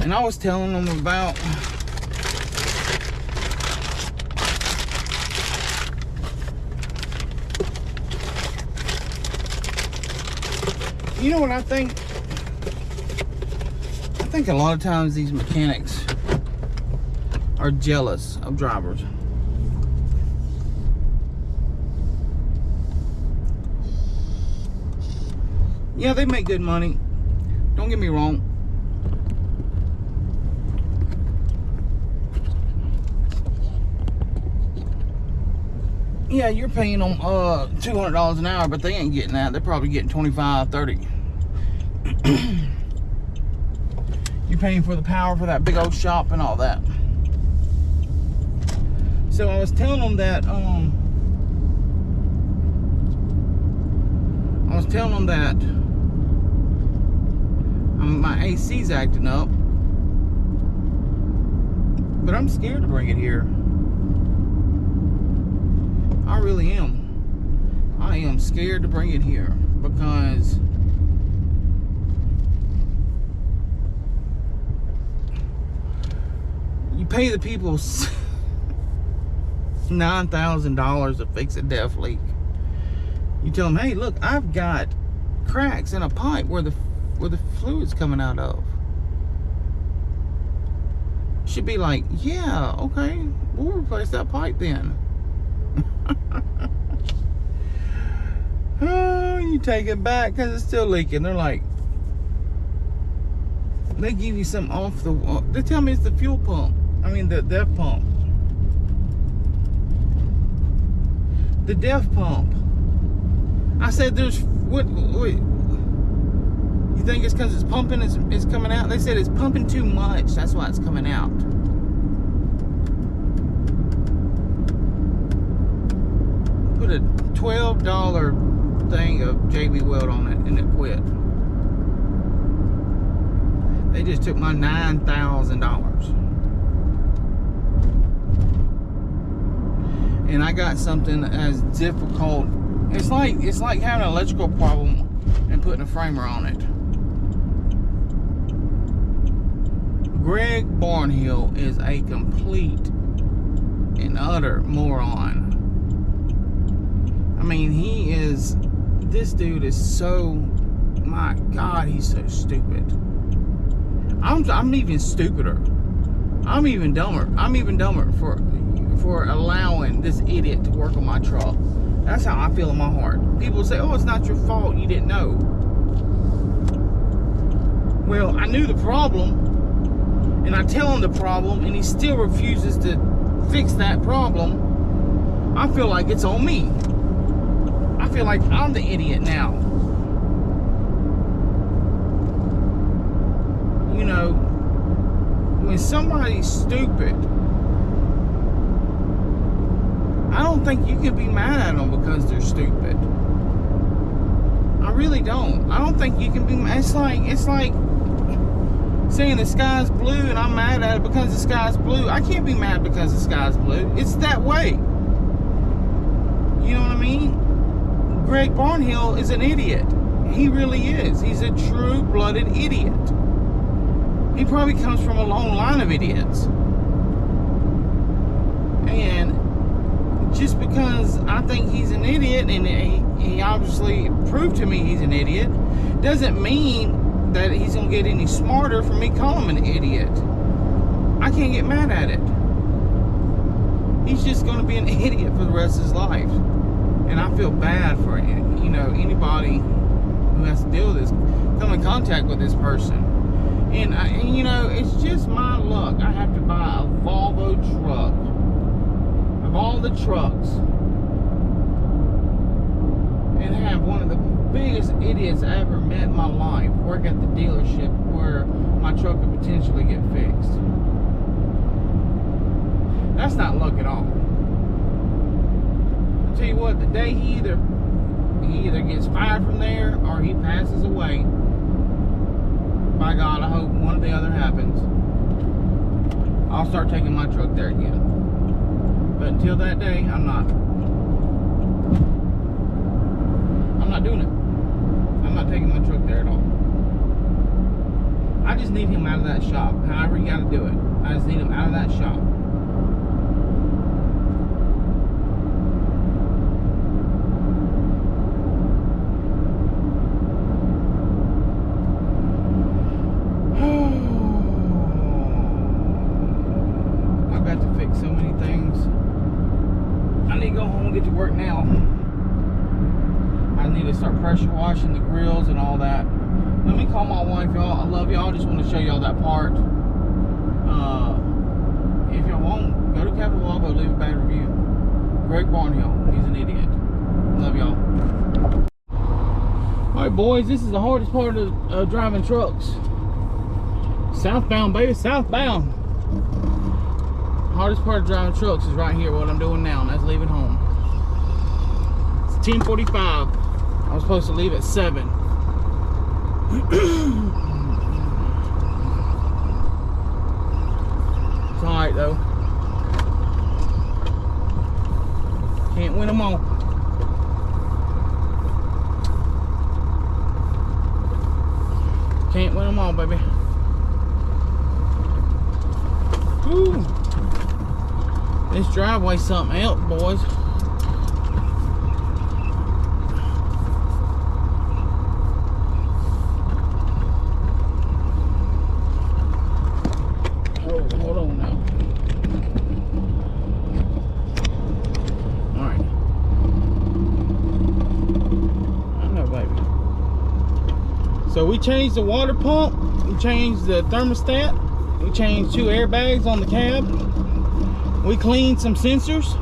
S1: and I was telling him about you know what I think? I think a lot of times these mechanics are jealous of drivers. Yeah, they make good money. Don't get me wrong. Yeah, you're paying them $200 an hour, but they ain't getting that. They're probably getting 25, 30. You're paying for the power for that big old shop and all that. So I was telling them that my AC's acting up, but I'm scared to bring it here. I really am. I am scared to bring it here because you pay the people $9,000 to fix a def leak. You tell them, hey, look, I've got cracks in a pipe where the fluid's coming out of. Should be like, yeah, okay, we'll replace that pipe then. Oh, you take it back because it's still leaking. They're like, they give you some off the, they tell me it's the fuel pump. I mean the DEF pump. The DEF pump. I said there's, what you think it's because it's pumping, it's coming out? They said it's pumping too much, that's why it's coming out. Put a $12 thing of JB Weld on it and it quit. They just took my $9,000. And I got something as difficult. It's like having an electrical problem and putting a framer on it. Greg Barnhill is a complete and utter moron. I mean, he is, this dude is so, my God, he's so stupid. I'm even stupider. I'm even dumber. I'm even dumber for allowing this idiot to work on my truck. That's how I feel in my heart. People say, oh, it's not your fault, you didn't know. Well, I knew the problem, and I tell him the problem, and he still refuses to fix that problem. I feel like it's on me. I feel like I'm the idiot now. You know, when somebody's stupid, I don't think you can be mad at them because they're stupid. I really don't. I don't think you can be mad. It's like saying the sky's blue and I'm mad at it because the sky's blue. I can't be mad because the sky's blue. It's that way. You know what I mean? Greg Barnhill is an idiot. He really is. He's a true-blooded idiot. He probably comes from a long line of idiots. And just because I think he's an idiot, and he obviously proved to me he's an idiot, doesn't mean that he's going to get any smarter from me calling him an idiot. I can't get mad at it. He's just going to be an idiot for the rest of his life. And I feel bad for, you know, anybody who has to deal with this, come in contact with this person. And you know, it's just my luck. I have to buy a Volvo truck. Of all the trucks, and have one of the biggest idiots I ever met in my life work at the dealership where my truck could potentially get fixed. That's not luck at all. I'll tell you what, the day he either gets fired from there or he passes away, by God, I hope one or the other happens, I'll start taking my truck there again. But until that day, I'm not doing it. I'm not taking my truck there at all. I just need him out of that shop. However you gotta do it. I just need him out of that shop. I've got to fix so many things. I need to go home and get to work now. I need to start pressure washing the grills and all that. Let me call my wife, y'all. I love y'all. I just want to show y'all that part. If y'all want, go to Capital Volvo, leave a bad review. Greg Barnhill, he's an idiot. Love y'all. Alright, boys, this is the hardest part of driving trucks. Southbound, baby, southbound. Hardest part of driving trucks is right here, what I'm doing now, and that's leaving home. It's 10:45. I was supposed to leave at 7. It's alright though. Can't win them all. Can't win them all, baby. Woo. This driveway's something else, boys. Oh, hold on now. All right. I know, baby. So we changed the water pump, we changed the thermostat, we changed 2 airbags on the cab, we cleaned some sensors.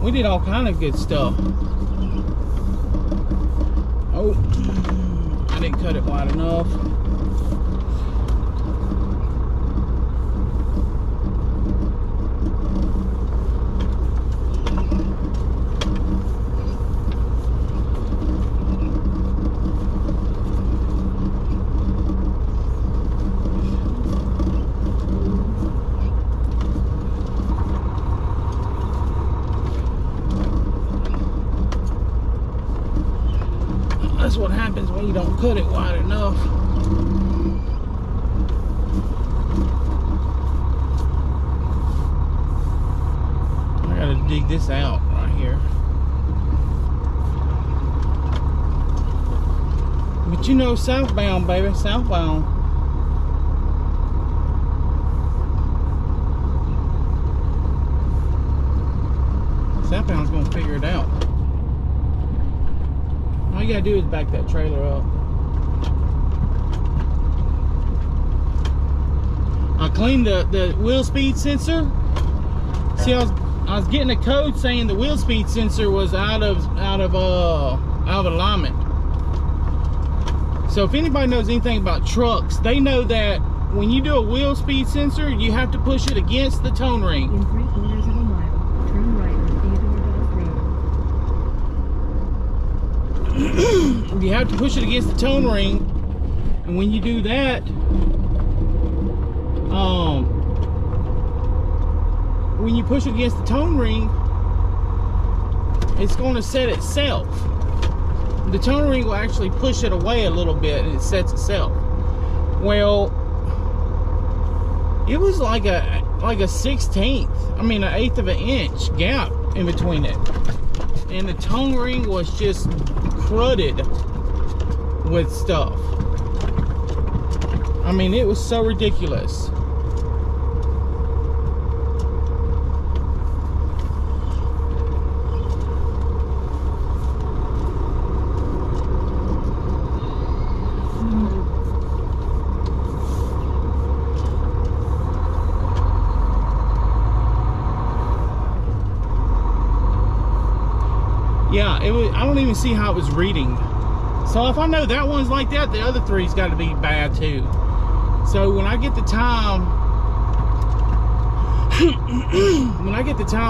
S1: We did all kind of good stuff. Oh, I didn't cut it wide enough. That's what happens when you don't cut it wide enough. I gotta dig this out right here. But you know, southbound, baby, southbound. Southbound's gonna figure it out. All you gotta do is back that trailer up. I cleaned the wheel speed sensor. See, I was getting a code saying the wheel speed sensor was out of alignment. So if anybody knows anything about trucks, they know that when you do a wheel speed sensor, you have to push it against the tone ring.
S2: In 3/4 of a mile, turn right on Theodore Road.
S1: You have to push it against the tone ring, and when you do that, when you push it against the tone ring, it's going to set itself. The tone ring will actually push it away a little bit, and it sets itself. Well, it was like a 1/16, I mean an 1/8 of an inch gap in between it, and the tone ring was just crudted with stuff. I mean, it was so ridiculous. Yeah, it was. I don't even see how it was reading. So if I know that one's like that, the other three's got to be bad too. So when I get the time,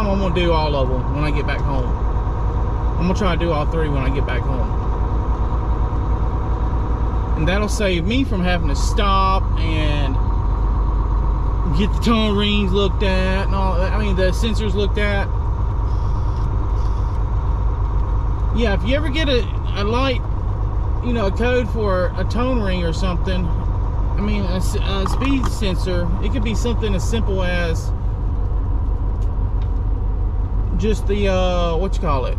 S1: I'm gonna do all of them when I get back home. I'm gonna try to do all 3 when I get back home, and that'll save me from having to stop and get the tone rings looked at and all. I mean, the sensors looked at. Yeah, if you ever get a light, you know, a code for a tone ring or something, I mean, a speed sensor, it could be something as simple as just the, what you call it?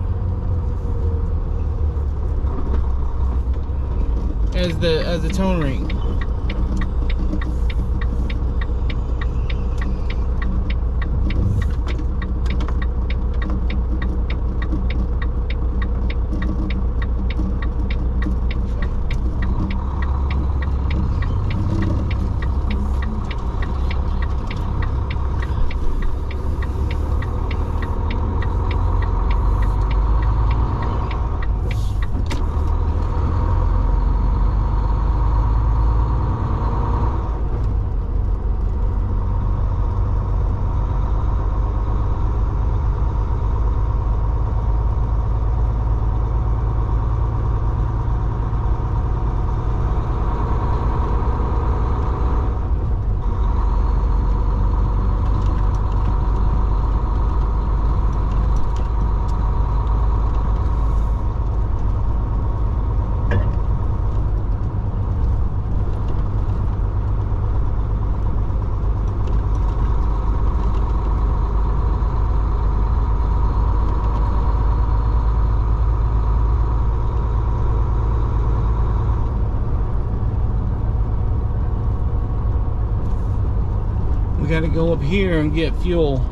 S1: As the tone ring. We got to go up here and get fuel.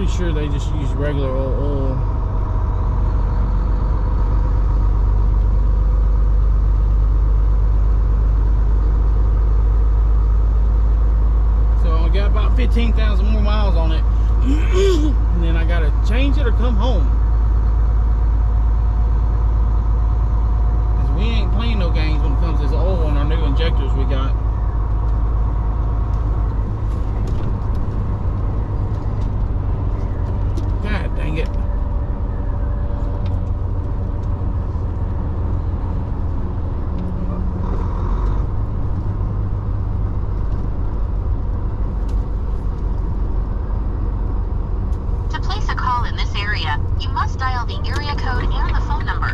S1: pretty sure they just use regular oil. So I got about 15,000 more miles on it. And then I gotta change it or come home. Cause we ain't playing no games when it comes to this oil and our new injectors we got. God dang it.
S3: To place a call in this area, you must dial the area code and the phone number.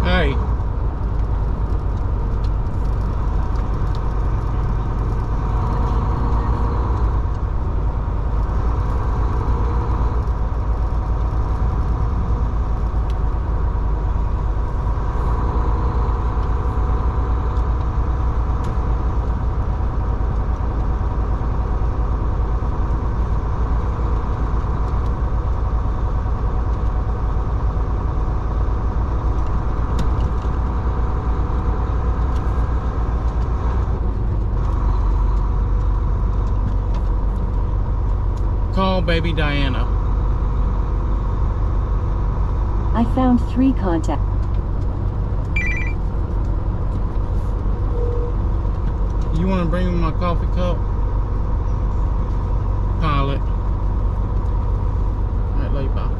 S1: Hey. Call baby Diana.
S2: I found 3 contacts.
S1: You want to bring me my coffee cup? Pilot. Alright, lay by.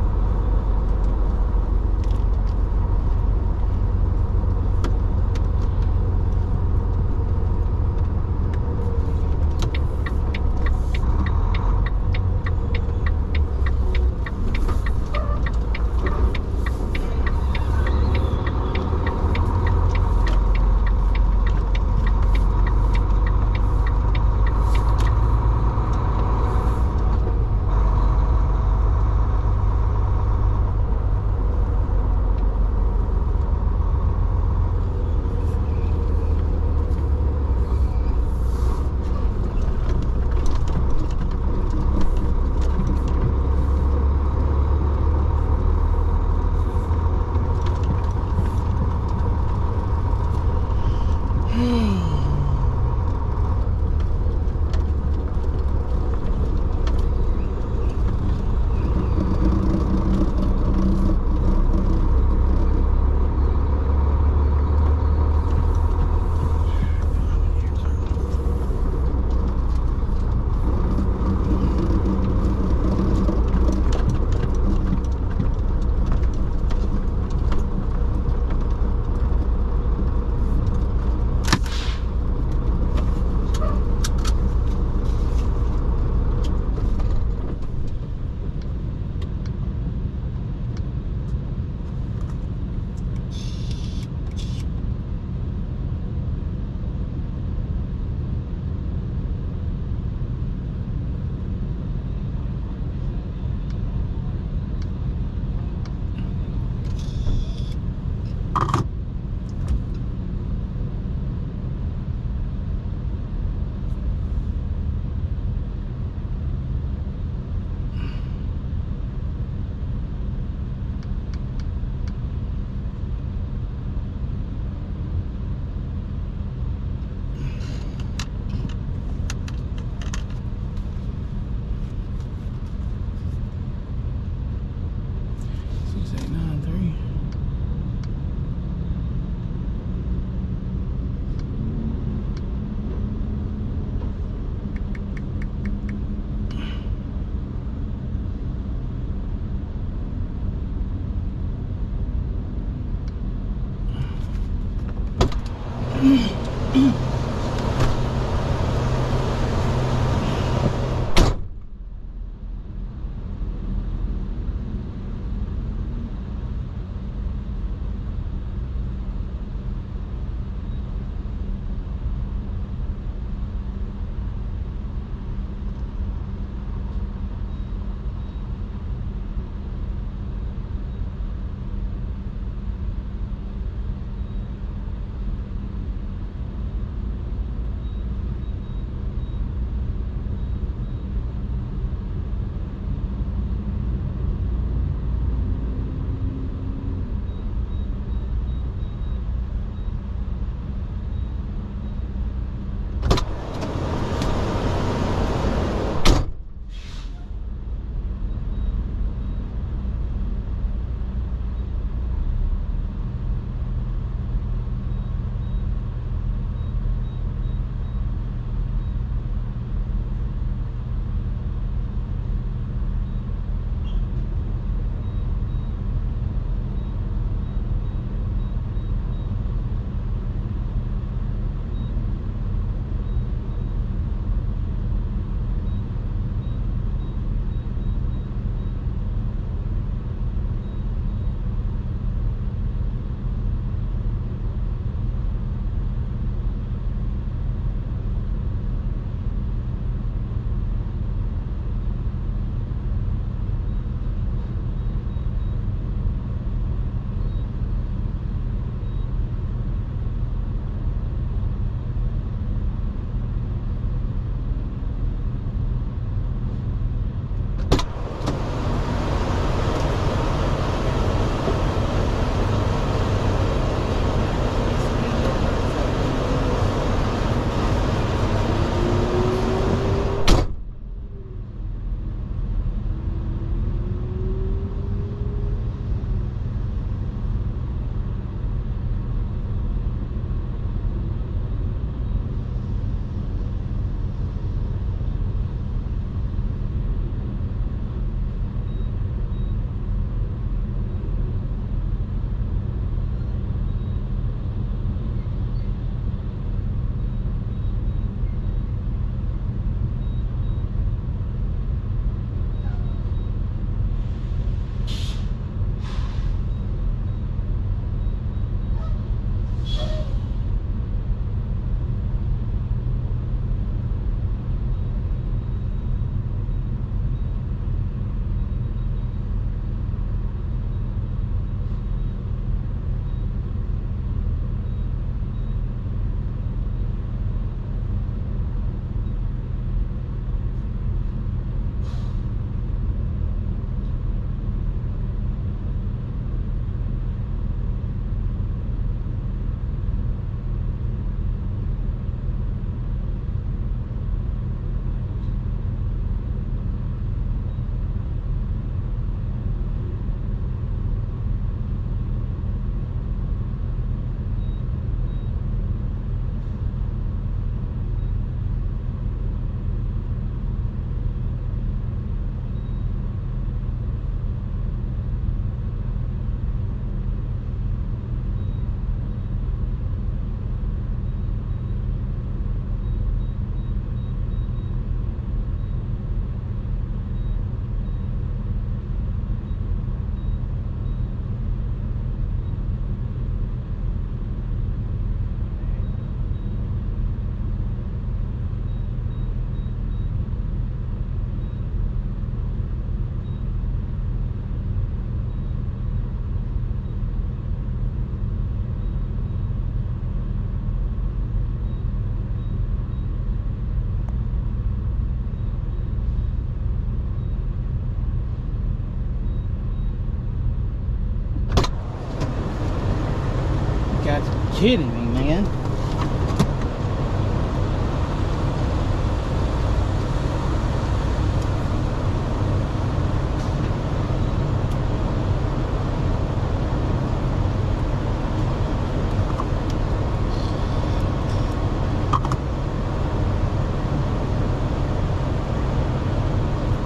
S1: kidding me, man.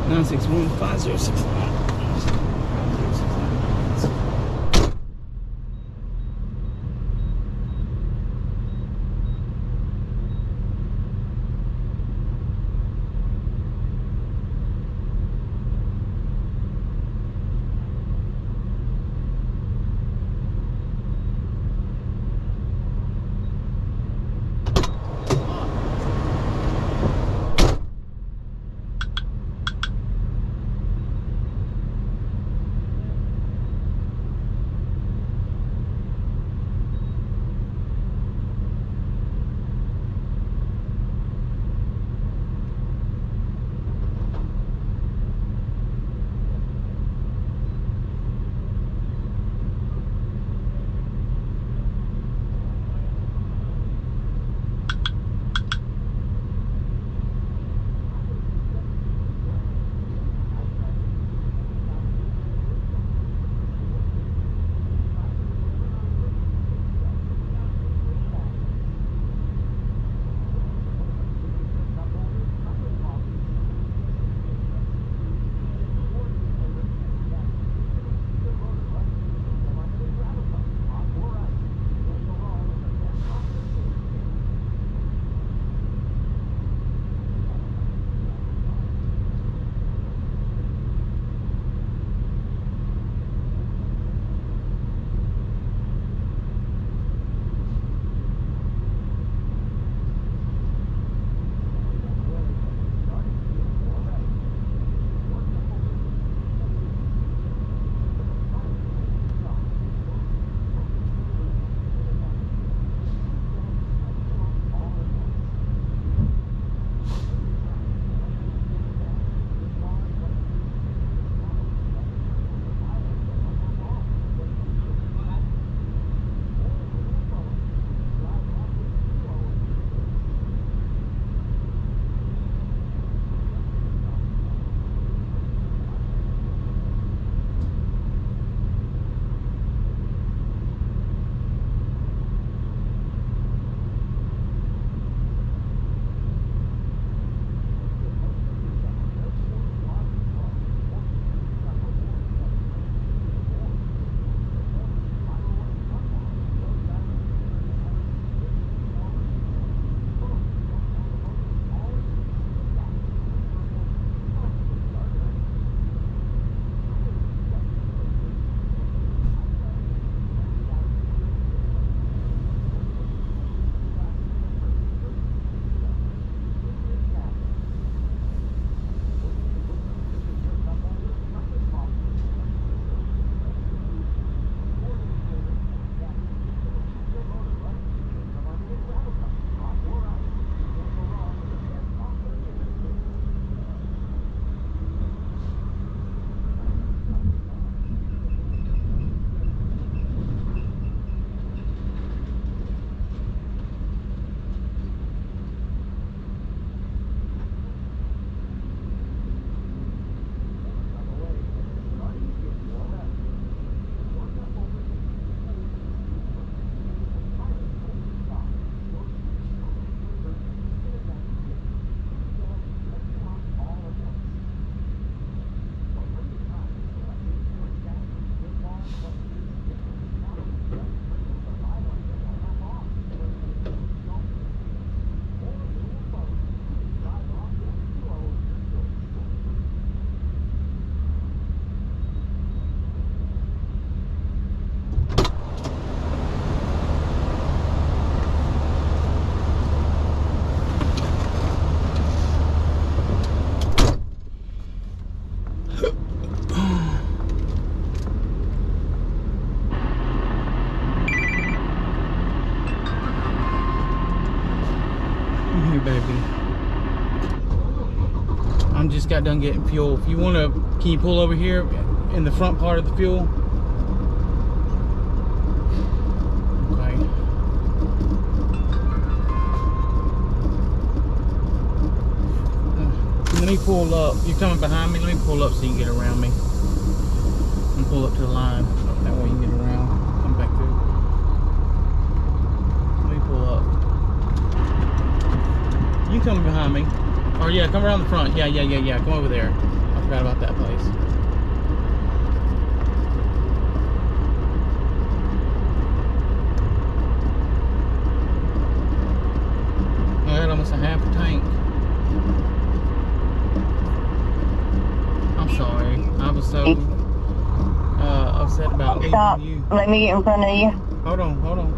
S1: Nine 6-1 5-0-6-9. Baby, I'm just got done getting fuel. If you want to, can you pull over here in the front part of the fuel? Okay. Let me pull up. You coming behind me? Let me pull up so you can get around me. And pull up to the line. That way you can get around. Come back through. Let me pull up. You coming behind me? Or yeah, come around the front. Yeah. Come over there. I forgot about that place. I had almost a half a tank. I'm sorry. I was so upset about leaving you.
S4: Let me get in front of you.
S1: Hold on.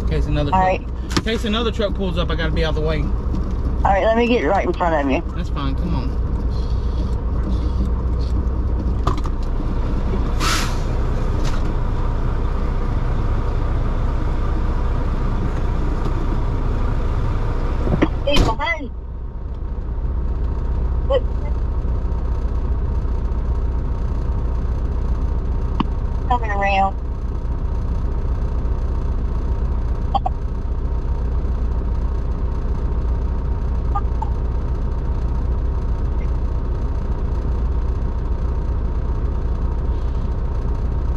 S1: In case another truck pulls up, I gotta be out of the way.
S4: Alright, let me get right in front of you.
S1: That's fine, come on.
S4: Hey, behind. What? Coming around.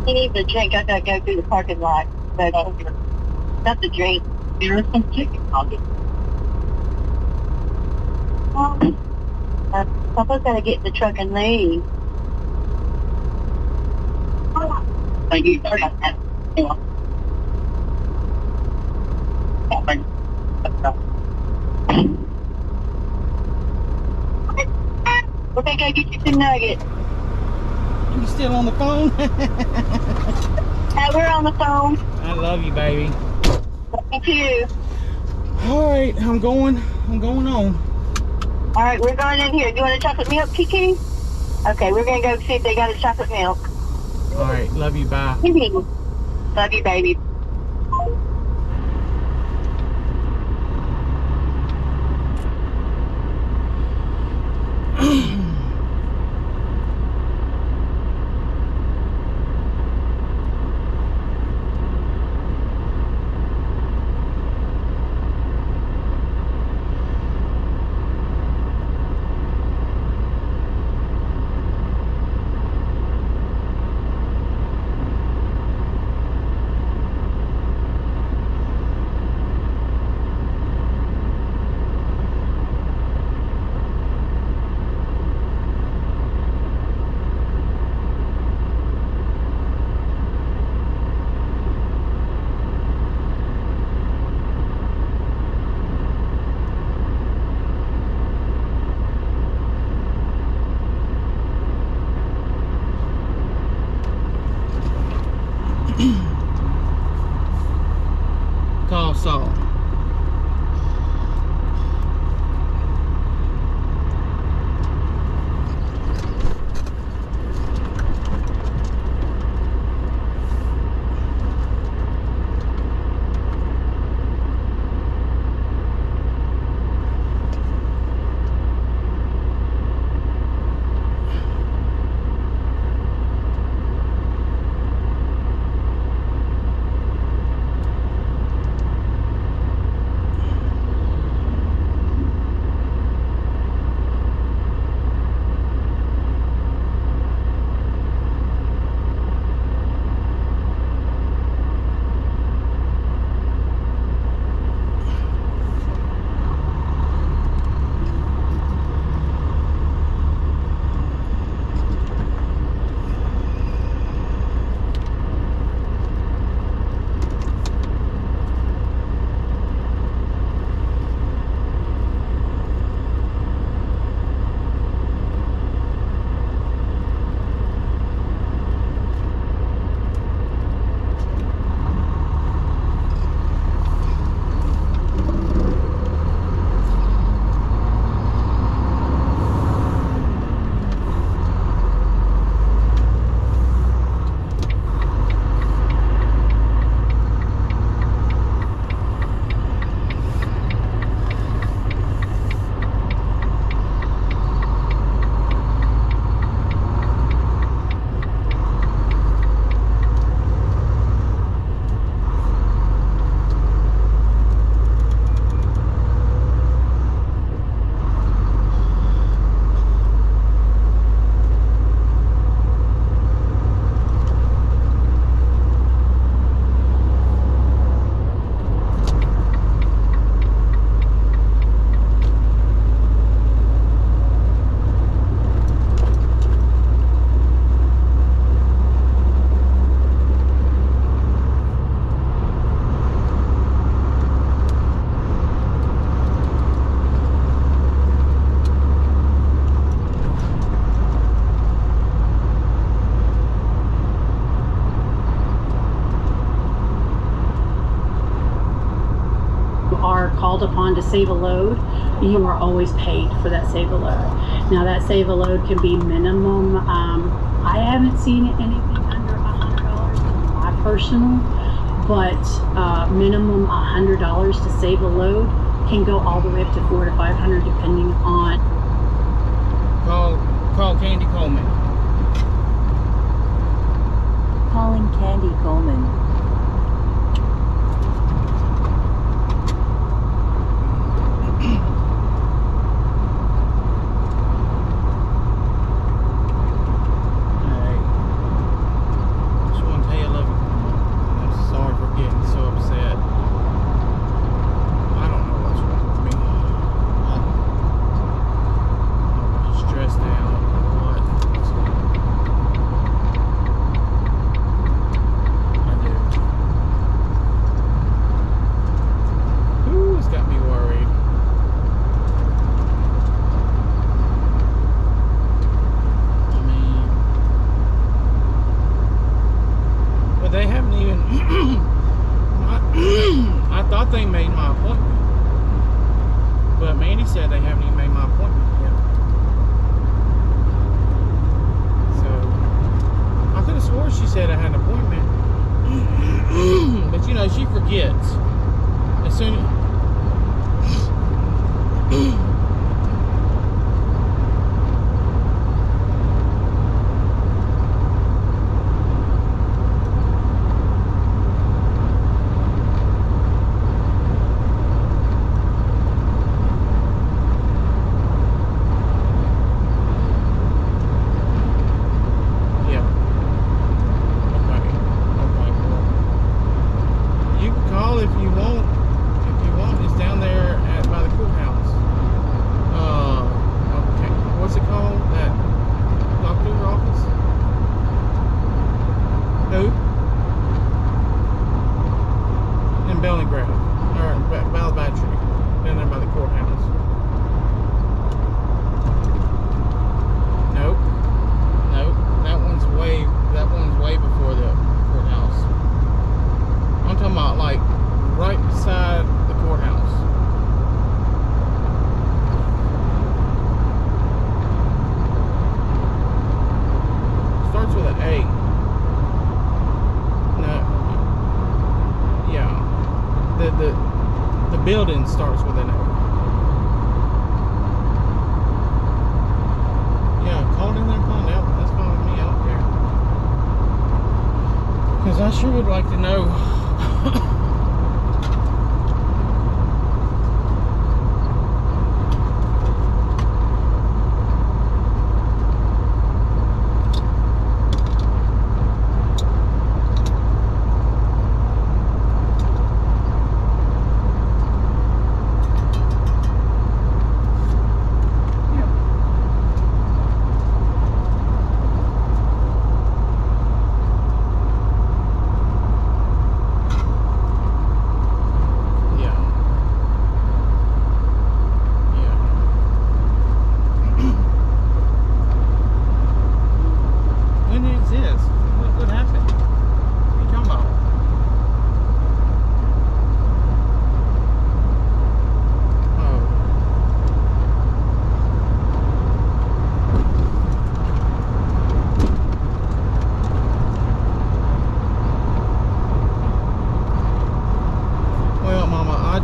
S4: He needs a drink. I gotta go through the parking lot. But not the drink. There's some chicken pockets. Papa's gotta get in the truck and leave. Thank you. We're gonna go get you some nuggets.
S1: You still on the phone?
S4: We're on the phone.
S1: I love you, baby.
S4: Me too.
S1: Alright, I'm going on.
S4: Alright, we're going in here. Do you want a chocolate milk, Kiki? Okay, we're gonna go see if they got a chocolate milk.
S1: Alright, love you, bye.
S4: Love you, baby.
S1: Call Saul.
S5: are called upon to save a load, you are always paid for that save a load. Now that save a load can be minimum. I haven't seen anything under $100 in my personal, but minimum $100 to save a load can go all the way up to $400 to $500 depending on.
S1: Call Candy Coleman.
S2: Calling Candy Coleman.
S1: They made my appointment, but Mandy said they haven't even made my appointment yet. So I could have swore she said I had an appointment, but you know, she forgets as soon as the building starts with an A. Yeah, call in there and find out. That's fine with me. I don't care. Because I sure would like to know.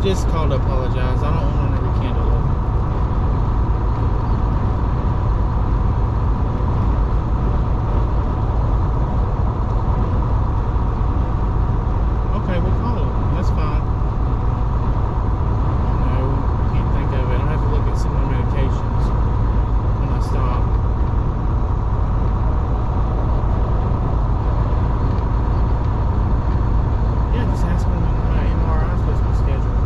S1: Just called to apologize. I don't want to rekindle it. Okay, we'll call it. That's fine. No, can't think of it. I'll have to look at some of the medications when I stop. Yeah, just ask me when my MRI is supposed to be scheduled.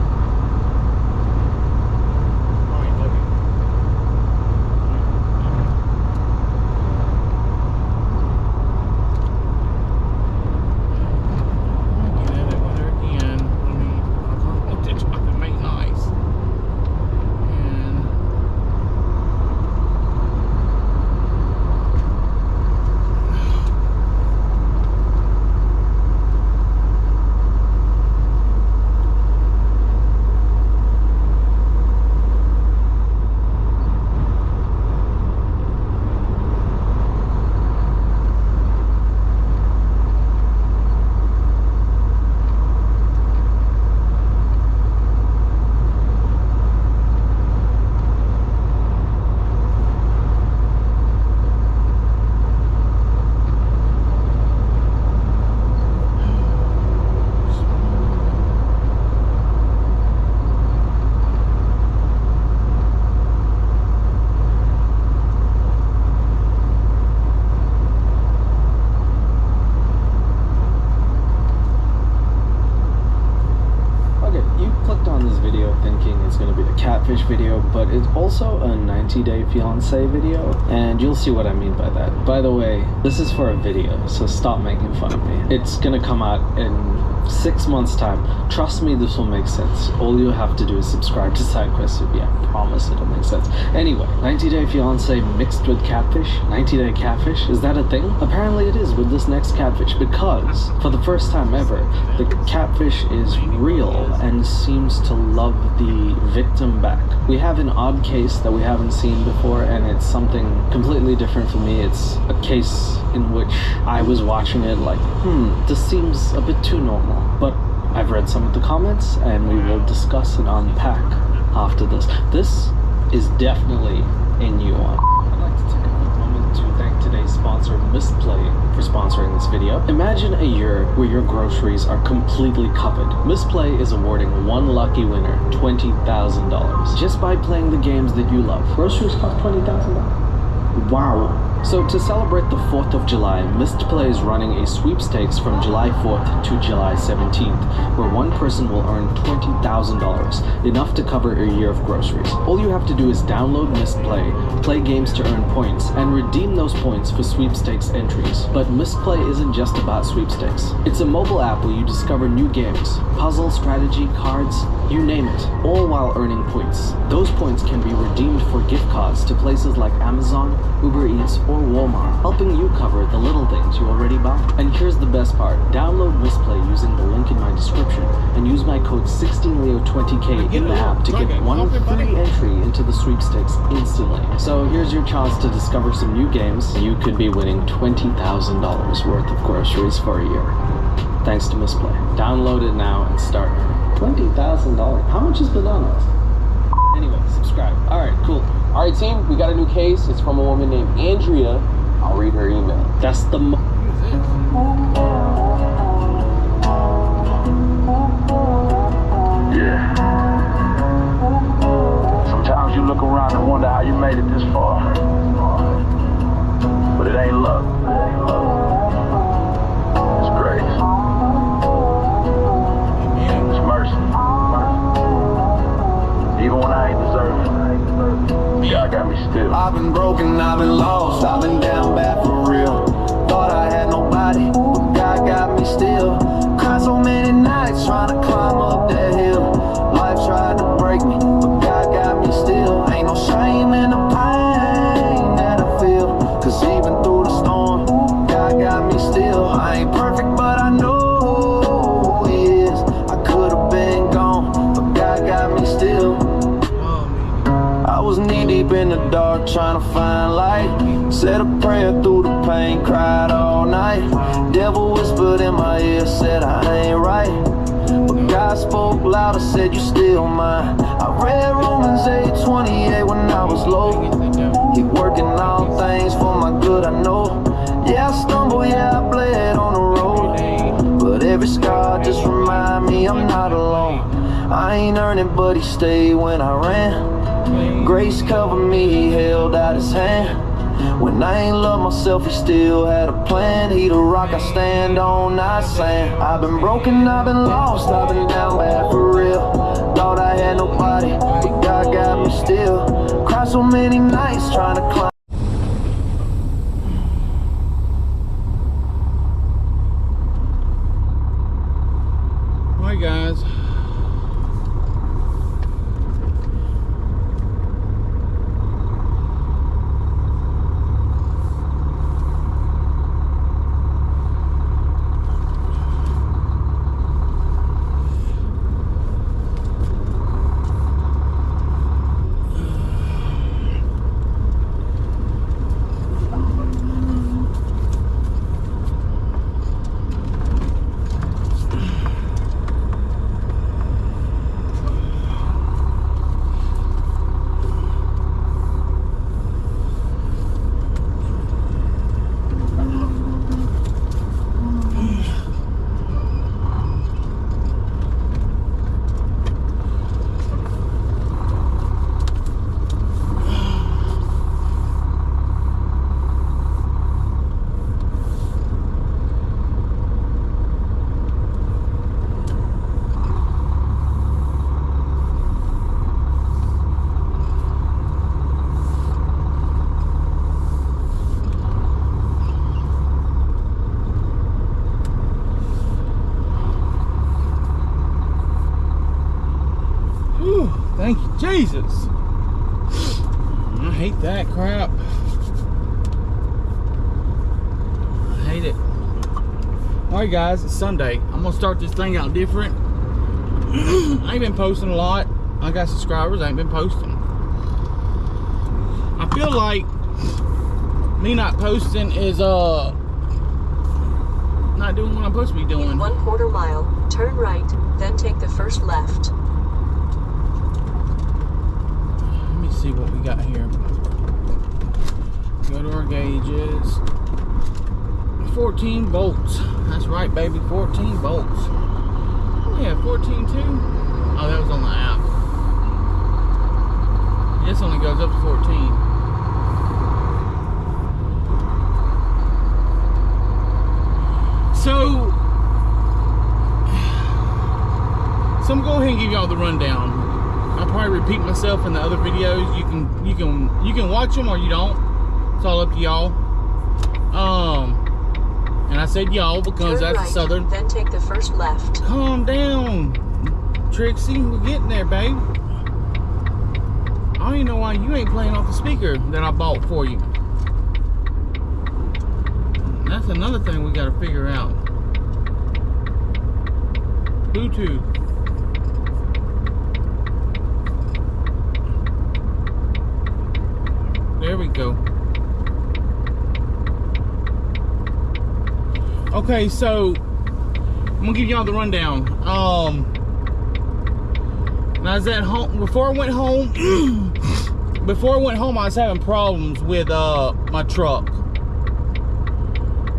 S6: catfish video, but it's also a 90-day fiancé video, and you'll see what I mean by that. By the way, this is for a video, so stop making fun of me. It's gonna come out in 6 months time. Trust me, this will make sense. All you have to do is subscribe to SideQuest TV. I promise it'll make sense. Anyway, 90-day fiancé mixed with catfish. 90-day catfish, is that a thing? Apparently it is with this next catfish, because for the first time ever, the catfish is real and seems to love the victim back. We have an odd case that we haven't seen before, and it's something completely different for me. It's a case in which I was watching it like, this seems a bit too normal. But I've read some of the comments, and we will discuss and unpack after this. This is definitely a new one. I'd like to take a quick moment to thank today's sponsor, Misplay, for sponsoring this video. Imagine a year where your groceries are completely covered. Misplay is awarding one lucky winner $20,000 just by playing the games that you love. Groceries cost $20,000. Wow. So to celebrate the 4th of July, Misplay is running a sweepstakes from July 4th to July 17th, where one person will earn $20,000, enough to cover a year of groceries. All you have to do is download Misplay, play games to earn points, and redeem those points for sweepstakes entries. But Misplay isn't just about sweepstakes. It's a mobile app where you discover new games, puzzle, strategy, cards, you name it, all while earning points. Those points can be redeemed for gift cards to places like Amazon, Uber Eats, or Walmart, helping you cover the little things you already buy. And here's the best part. Download Misplay using the link in my description and use my code 16leo20k in the app to get one free entry into the sweepstakes instantly. So here's your chance to discover some new games. You could be winning $20,000 worth of groceries for a year. Thanks to Misplay. Download it now and start earning $20,000. How much is bananas? Anyway, subscribe. Alright, cool.
S7: All right, team, we got a new case. It's from a woman named Andrea. I'll read her email.
S6: That's the
S8: Yeah. Sometimes you look around and wonder how you made it this far. But it ain't luck. It's grace. It's mercy. Even when I ain't deserving. God got me still.
S9: I've been broken, I've been lost, I've been down bad for real. Thought I had nobody, but God got me still. Cried so many nights trying to climb up that hill. Life tried to break me, but God got me still. Ain't no shame in the pain that I feel, cause even through the storm, God got me still. I ain't perfect, but I know He is. I could've been gone, but God got me still. I was knee-deep in the dark trying to find light. Said a prayer through the pain, cried all night. Devil whispered in my ear, said I ain't right. But God spoke louder, said you still mine. I read Romans 8:28 when I was low. He working all things for my good, I know. Yeah, I stumble, yeah, I bled on the road. But every scar just remind me I'm not alone. I ain't earning, but He stayed when I ran. Grace covered me, He held out His hand. When I ain't loved myself, He still had a plan. He the rock I stand on, not sand. I've been broken, I've been lost, I've been down bad for real. Thought I had nobody, but God got me still. Cried so many nights trying to climb.
S1: Alright guys, Thank you, Jesus. I hate that crap. I hate it. Alright guys, it's Sunday. I'm gonna start this thing out different. I ain't been posting a lot. I got subscribers, I ain't been posting. I feel like me not posting is not doing what I'm supposed to be doing.
S10: In 1/4 mile, turn right, then take the first left.
S1: Let me see what we got here. Go to our gauges. 14 volts. That's right, baby, 14 volts. Yeah, 14 too. Oh, that was on the app. This only goes up to 14. So I'm gonna go ahead and give y'all the rundown. I'll probably repeat myself in the other videos. You can watch them or you don't. It's all up to y'all. And I said y'all because
S10: turn
S1: that's
S10: right,
S1: a southern.
S10: Then take the first left.
S1: Calm down, Trixie. We're getting there, babe. I don't even know why you ain't playing off the speaker that I bought for you. That's another thing we gotta figure out. Bluetooth. There we go. Okay, so I'm gonna give y'all the rundown. When I was at home, before I went home, I was having problems with my truck.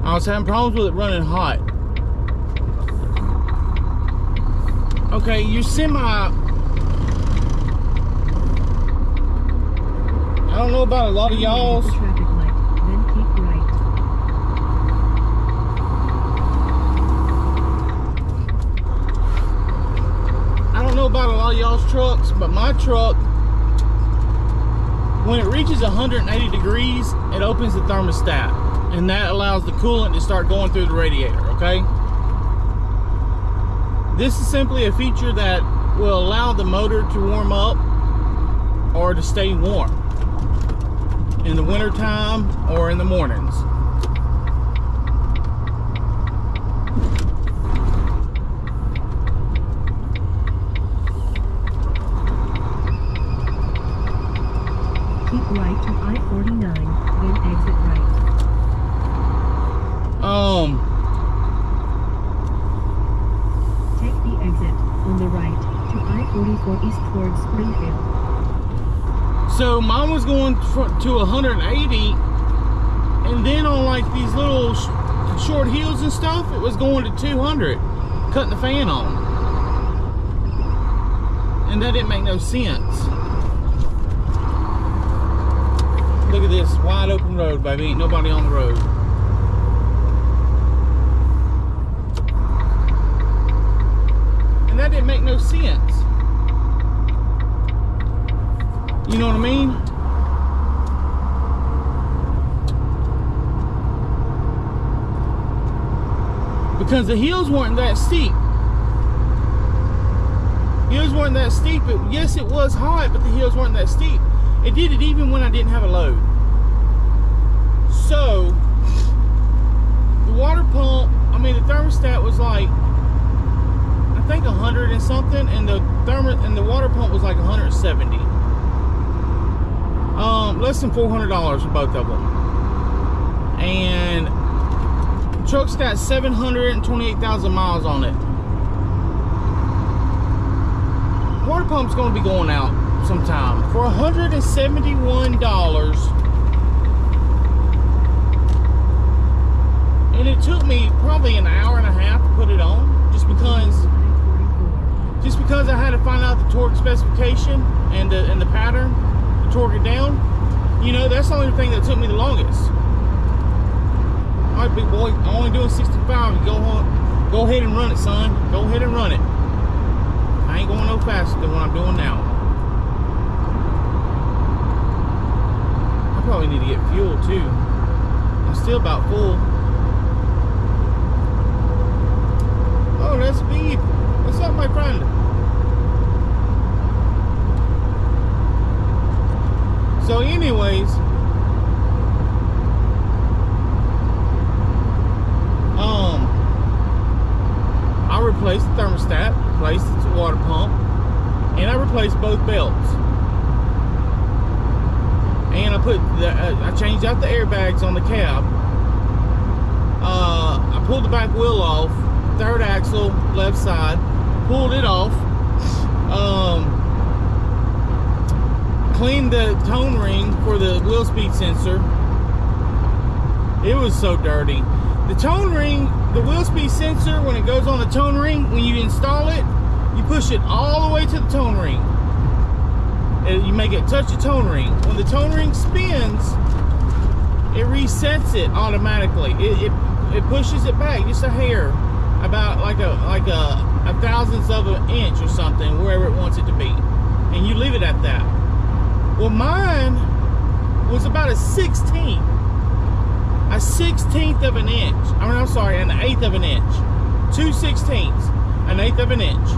S1: I was having problems with it running hot. Okay, your semi. I don't know about a lot of y'all's.
S2: Traffic light, then keep right.
S1: I don't know about a lot of y'all's trucks, but my truck, when it reaches 180 degrees, it opens the thermostat, and that allows the coolant to start going through the radiator, okay? This is simply a feature that will allow the motor to warm up or to stay warm in the winter time or in the mornings.
S2: Keep right to I-49, then exit right. Take the exit on the right to I-44 east towards Springfield.
S1: So mine was going to 180, and then on like these little short hills and stuff, it was going to 200, cutting the fan on. And that didn't make no sense. Look at this wide open road, baby. Ain't nobody on the road. And that didn't make no sense. You know what I mean? Because the hills weren't that steep. Hills weren't that steep. Yes, it was high, but the hills weren't that steep. It did it even when I didn't have a load. So, the water pump, I mean the thermostat was like, I think 100 and something, and the water pump was like 170. Less than $400 for both of them. And the truck's got 728,000 miles on it. Water pump's gonna be going out sometime. For $171, and it took me probably an hour and a half to put it on, just because I had to find out the torque specification and the pattern to torque it down. You know, that's the only thing that took me the longest. All right, big boy, I'm only doing 65. Go ahead and run it, son. Go ahead and run it. I ain't going no faster than what I'm doing now. I probably need to get fuel too. I'm still about full. Oh, that's Beep. What's up, my friend? and I replaced both belts. And I changed out the airbags on the cab. I pulled the back wheel off, third axle, left side, pulled it off. Cleaned the tone ring for the wheel speed sensor. It was so dirty. The tone ring, the wheel speed sensor, when it goes on the tone ring, when you install it, you push it all the way to the tone ring. And you make it touch the tone ring. When the tone ring spins, it resets it automatically. It pushes it back just a hair, about like a thousandth of an inch or something, wherever it wants it to be, and you leave it at that. Well, mine was about a 16th of an inch. I mean, I'm sorry, an eighth of an inch. 2/16, an eighth of an inch.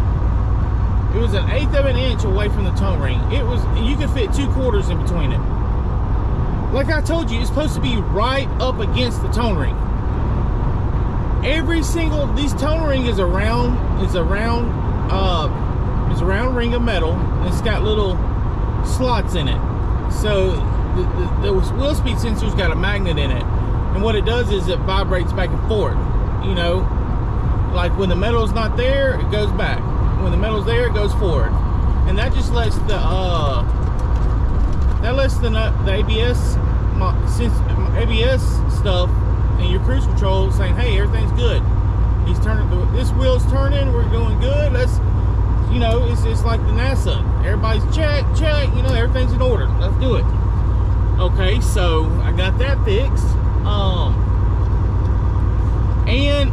S1: It was an eighth of an inch away from the tone ring. It was, you could fit 2 quarters in between it. Like I told you, it's supposed to be right up against the tone ring. Every single, these tone ring is a round ring of metal, and it's got little slots in it. So the wheel speed sensor's got a magnet in it, and what it does is it vibrates back and forth. You know, like when the metal's not there, it goes back. When the metal's there, it goes forward, and that just lets the ABS stuff and your cruise control saying, hey, everything's good. He's turning, this wheel's turning, we're doing good. Let's, you know, it's like the NASA. Everybody's check, you know, everything's in order. Let's do it. Okay, so I got that fixed. And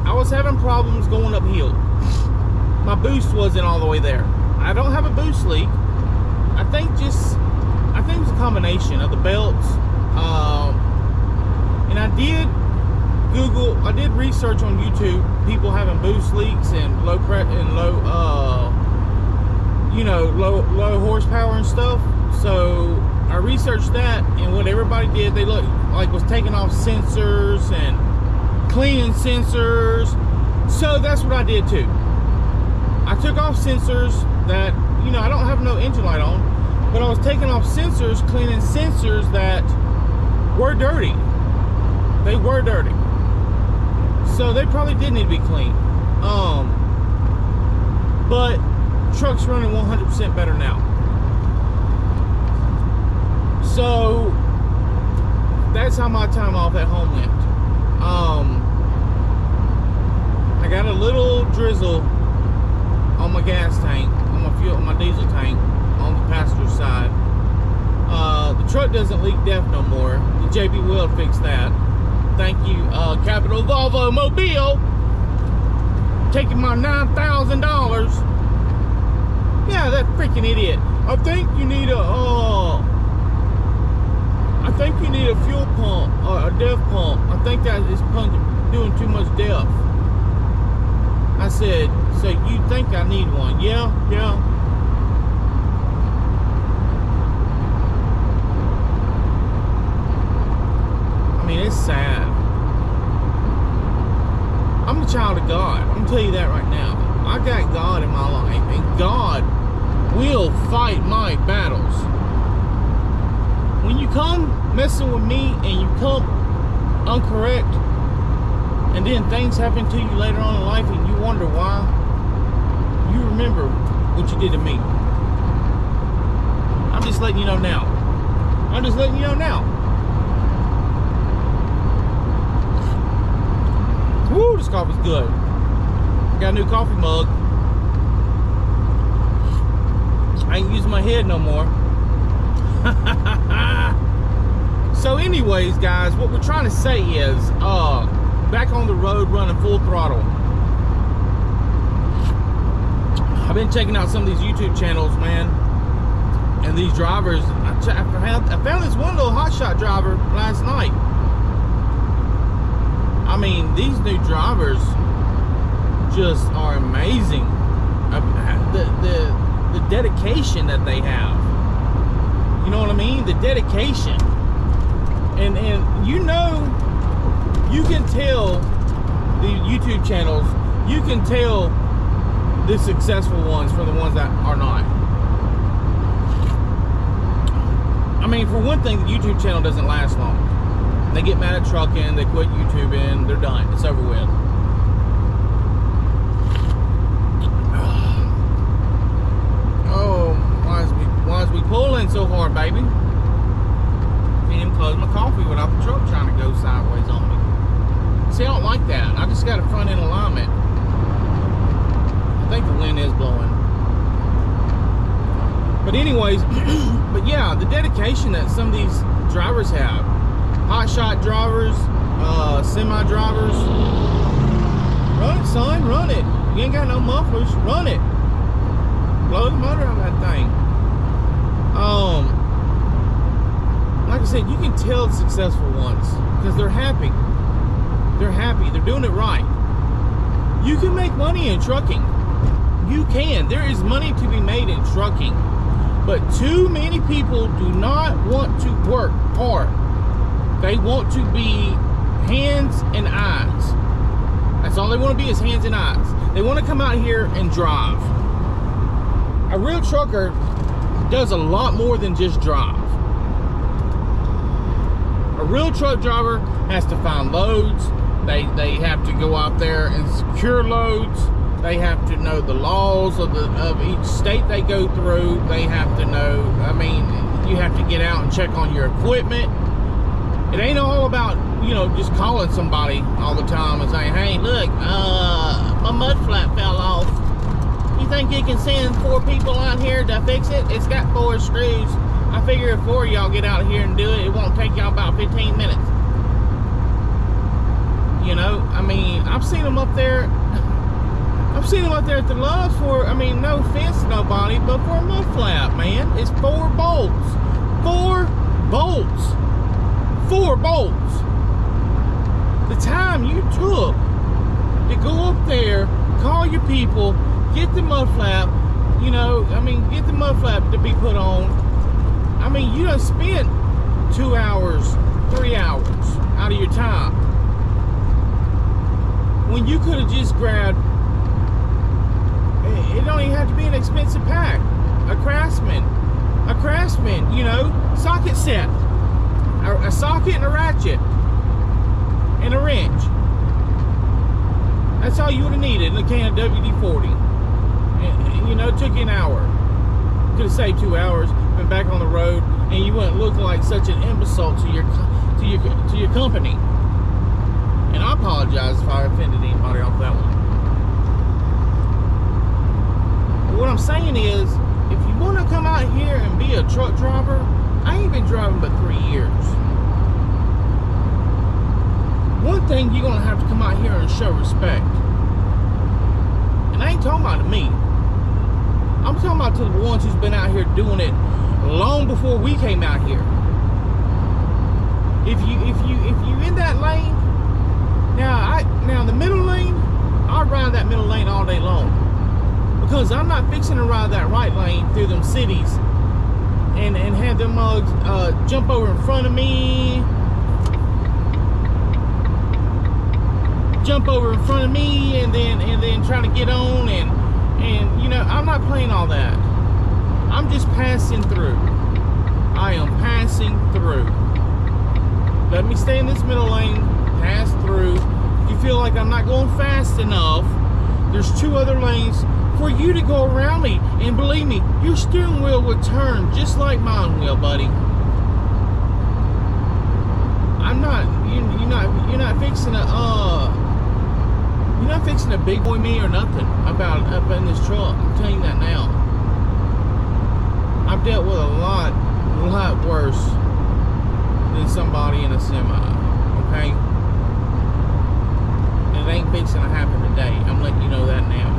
S1: I was having problems going uphill. My boost wasn't all the way there. I don't have a boost leak. I think it's a combination of the belts. And I did research on YouTube, people having boost leaks and low horsepower and stuff. So I researched that, and what everybody did, they was taking off sensors and cleaning sensors. So that's what I did too. I took off sensors that, you know, I don't have no engine light on, but I was taking off sensors, cleaning sensors that were dirty. They were dirty. So they probably did need to be cleaned. But truck's running 100% better now. So that's how my time off at home went. I got a little drizzle on my gas tank, on my fuel, on my diesel tank, on the passenger side. The truck doesn't leak def no more. The JB Weld fixed that. Thank you, Capital Volvo Mobile, taking my $9,000. Yeah, that freaking idiot. I think you need a fuel pump, a DEF pump. I think that is doing too much DEF. I said, so you think I need one? Yeah. I mean, it's sad. I'm a child of God. I'm gonna tell you that right now. I got God in my life, and God will fight my battles. When you come messing with me and you come incorrect, and then things happen to you later on in life and you wonder why, you remember what you did to me. I'm just letting you know now. Woo, this coffee's good. Got a new coffee mug. I ain't using my head no more. So anyways, guys, what we're trying to say is, back on the road running full throttle. I've been checking out some of these YouTube channels, man, and these drivers. I found this one little hotshot driver last night. I mean, these new drivers just are amazing. The dedication that they have. You know what I mean? The dedication. And you know, you can tell the YouTube channels, you can tell the successful ones from the ones that are not. For one thing, the YouTube channel doesn't last long. They get mad at trucking, they quit YouTubing, they're done. It's over with. Oh, why is we pulling so hard, baby? Can't even close my coffee without the truck trying to go sideways on me. See, I don't like that. I just got a front end alignment. I think the wind is blowing. But anyways, but yeah, the dedication that some of these drivers have. Hotshot drivers, semi drivers. Run it, son, run it. You ain't got no mufflers, run it. Blow the motor on that thing. Like I said, you can tell the successful ones because they're happy. They're happy. They're doing it right. You can make money in trucking. You can. There is money to be made in trucking. But too many people do not want to work hard. They want to be hands and eyes. That's all they want to be, is hands and eyes. They want to come out here and drive. A real trucker does a lot more than just drive. A real truck driver has to find loads. They have to go out there and secure loads. They have to know the laws of each state they go through. They have to know, I mean, you have to get out and check on your equipment. It ain't all about, you know, just calling somebody all the time and saying, hey, look, my mud flap fell off. You think you can send 4 people out here to fix it? It's got 4 screws. I figure if 4 of y'all get out here and do it, it won't take y'all about 15 minutes. You know, I mean, I've seen them up there. I've seen them up there at the Loves for, I mean, no offense to nobody, but for a mud flap, man, it's 4 bolts. 4 bolts. 4 bolts. The time you took to go up there, call your people, get the mud flap, you know, I mean, get the mud flap to be put on. I mean, you done spent 2 hours, 3 hours out of your time. When you could have just grabbed, it don't even have to be an expensive pack. A Craftsman, you know, socket set. A socket and a ratchet. And a wrench. That's all you would have needed in a can of WD-40. And, you know, it took you an hour. Could have saved 2 hours, been back on the road, and you wouldn't look like such an imbecile to your company. And I apologize if I offended anybody off that one. But what I'm saying is, if you want to come out here and be a truck driver, I ain't been driving but 3 years. One thing, you're gonna have to come out here and show respect. And I ain't talking about to me. I'm talking about to the ones who's been out here doing it long before we came out here. If you in that lane, now the middle lane, I ride that middle lane all day long. Because I'm not fixing to ride that right lane through them cities and have them mugs jump over in front of me. And then try to get on and you know, I'm not playing all that. I'm just passing through. I am passing through. Let me stay in this middle lane, pass through. If you feel like I'm not going fast enough, there's 2 other lanes for you to go around me. And believe me, your steering wheel will turn just like mine will, buddy. I'm not, you're not fixing a big boy me or nothing about up in this truck. I'm telling you that now. I've dealt with a lot worse than somebody in a semi, okay? And it ain't fixing to happen today. I'm letting you know that now.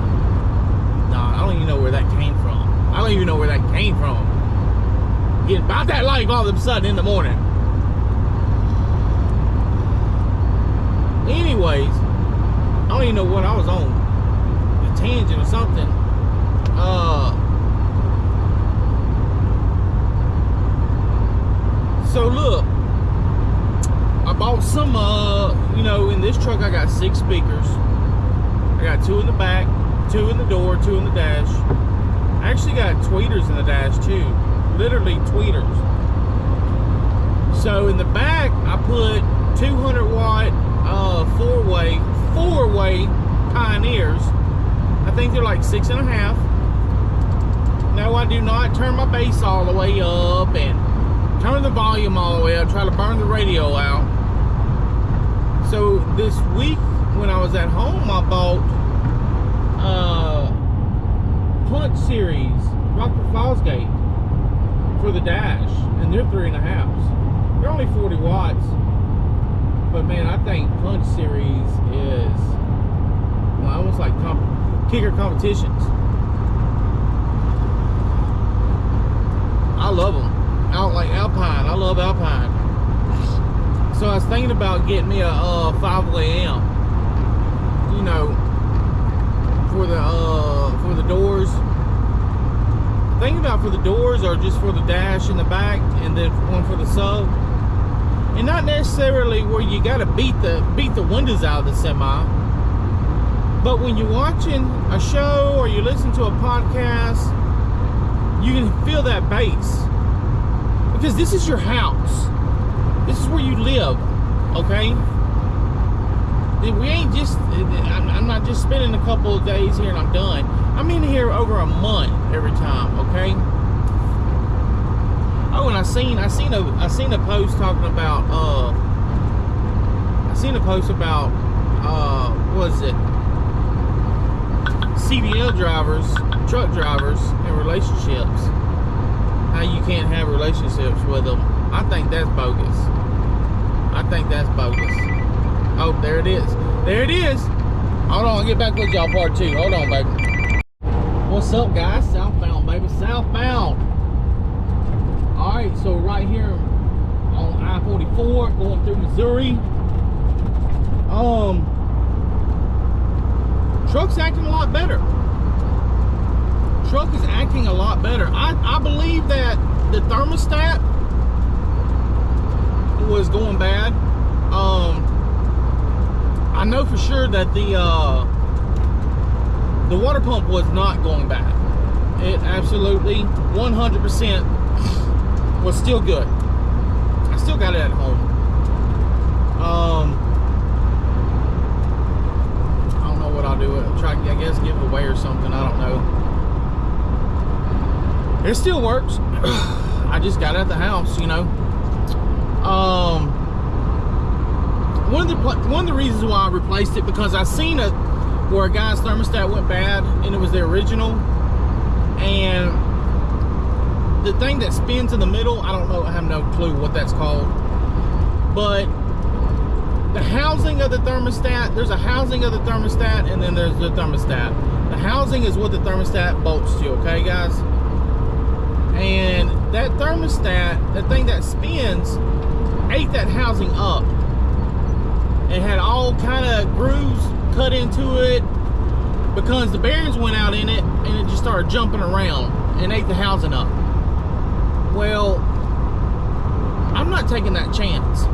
S1: Nah, I don't even know where that came from. Getting about that life all of a sudden in the morning. Anyways, I don't even know what I was on. A tangent or something. So look, I bought some, you know, in this truck I got 6 speakers. I got 2 in the back, 2 in the door, 2 in the dash. I actually got tweeters in the dash too. Literally tweeters. So in the back, I put 200 watt four-way Pioneers. I think they're like 6.5. No, I do not turn my bass all the way up and turn the volume all the way up, try to burn the radio out. So this week when I was at home, I bought Punch Series Rockford Fosgate for the dash, and they're 3.5s. They're only 40 watts, but man, I think Punch Series is almost like kicker competitions. I love them. Out like Alpine, I love Alpine. So I was thinking about getting me a 5-way amp, you know, for the doors. Thinking about for the doors, or just for the dash in the back, and then one for the sub. And not necessarily where you got to beat the windows out of the semi, but when you're watching a show or you listen to a podcast, you can feel that bass, because this is your house. This is where you live, okay? We ain't just, I'm not just spending a couple of days here and I'm done. I'm in here over a month every time, okay? Oh, and I seen a post talking about what is it? CDL drivers, truck drivers, and relationships. How you can't have relationships with them. I think that's bogus. I think that's bogus. Oh, there it is. There it is. Hold on, I'll get back with y'all part 2. Hold on, baby. What's up, guys? Southbound, baby. Southbound. Alright, so right here on I-44 going through Missouri. Truck's acting a lot better. Truck is acting a lot better. I believe that the thermostat was going bad. I know for sure that the water pump was not going bad. It absolutely 100% was still good. I still got it at home. I don't know what I'll do. I'll try, I guess, give it away or something. I don't know. It still works. I just got it at the house, you know. One of the reasons why I replaced it, because I seen it where a guy's thermostat went bad, and it was the original, and the thing that spins in the middle, I don't know, I have no clue what that's called, but the housing of the thermostat, there's a housing of the thermostat, and then there's the thermostat. The housing is what the thermostat bolts to, okay, guys? And that thermostat, the thing that spins, ate that housing up. It had all kind of grooves cut into it because the bearings went out in it, and it just started jumping around and ate the housing up. Well, I'm not taking that chance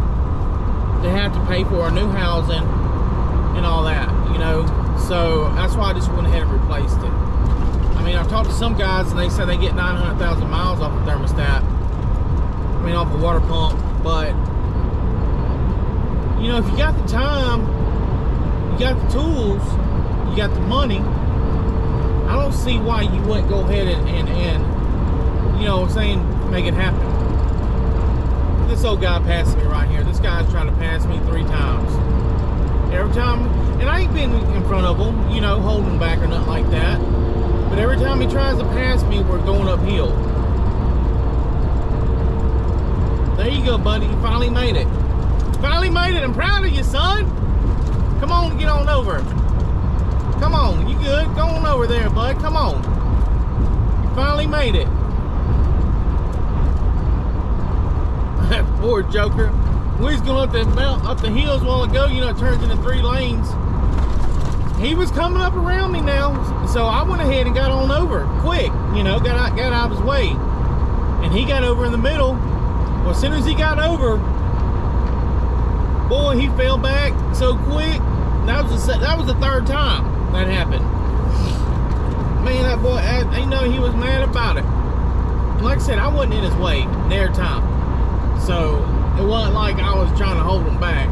S1: to have to pay for a new housing and all that, you know. So that's why I just went ahead and replaced it. I mean, I've talked to some guys and they said they get 900,000 miles off a thermostat. I mean, off a water pump. But, you know, if you got the time, you got the tools, you got the money, I don't see why you wouldn't go ahead and you know what I'm saying, make it happen. This old guy passing me right here. This guy's trying to pass me 3 times. Every time, and I ain't been in front of him, you know, holding back or nothing like that. But every time he tries to pass me, we're going uphill. There you go, buddy. You finally made it. Finally made it. I'm proud of you, son. Come on, get on over. Come on, you good? Go on over there, bud. Come on. You finally made it. That poor joker. We was going up the hills a while ago. You know, it turns into 3 lanes. He was coming up around me now, so I went ahead and got on over quick. You know, got out of his way, and he got over in the middle. Well, as soon as he got over, boy, he fell back so quick. That was the 3rd time that happened. Man, that boy, you know, he was mad about it. And like I said, I wasn't in his way near time. So It wasn't like I was trying to hold them back.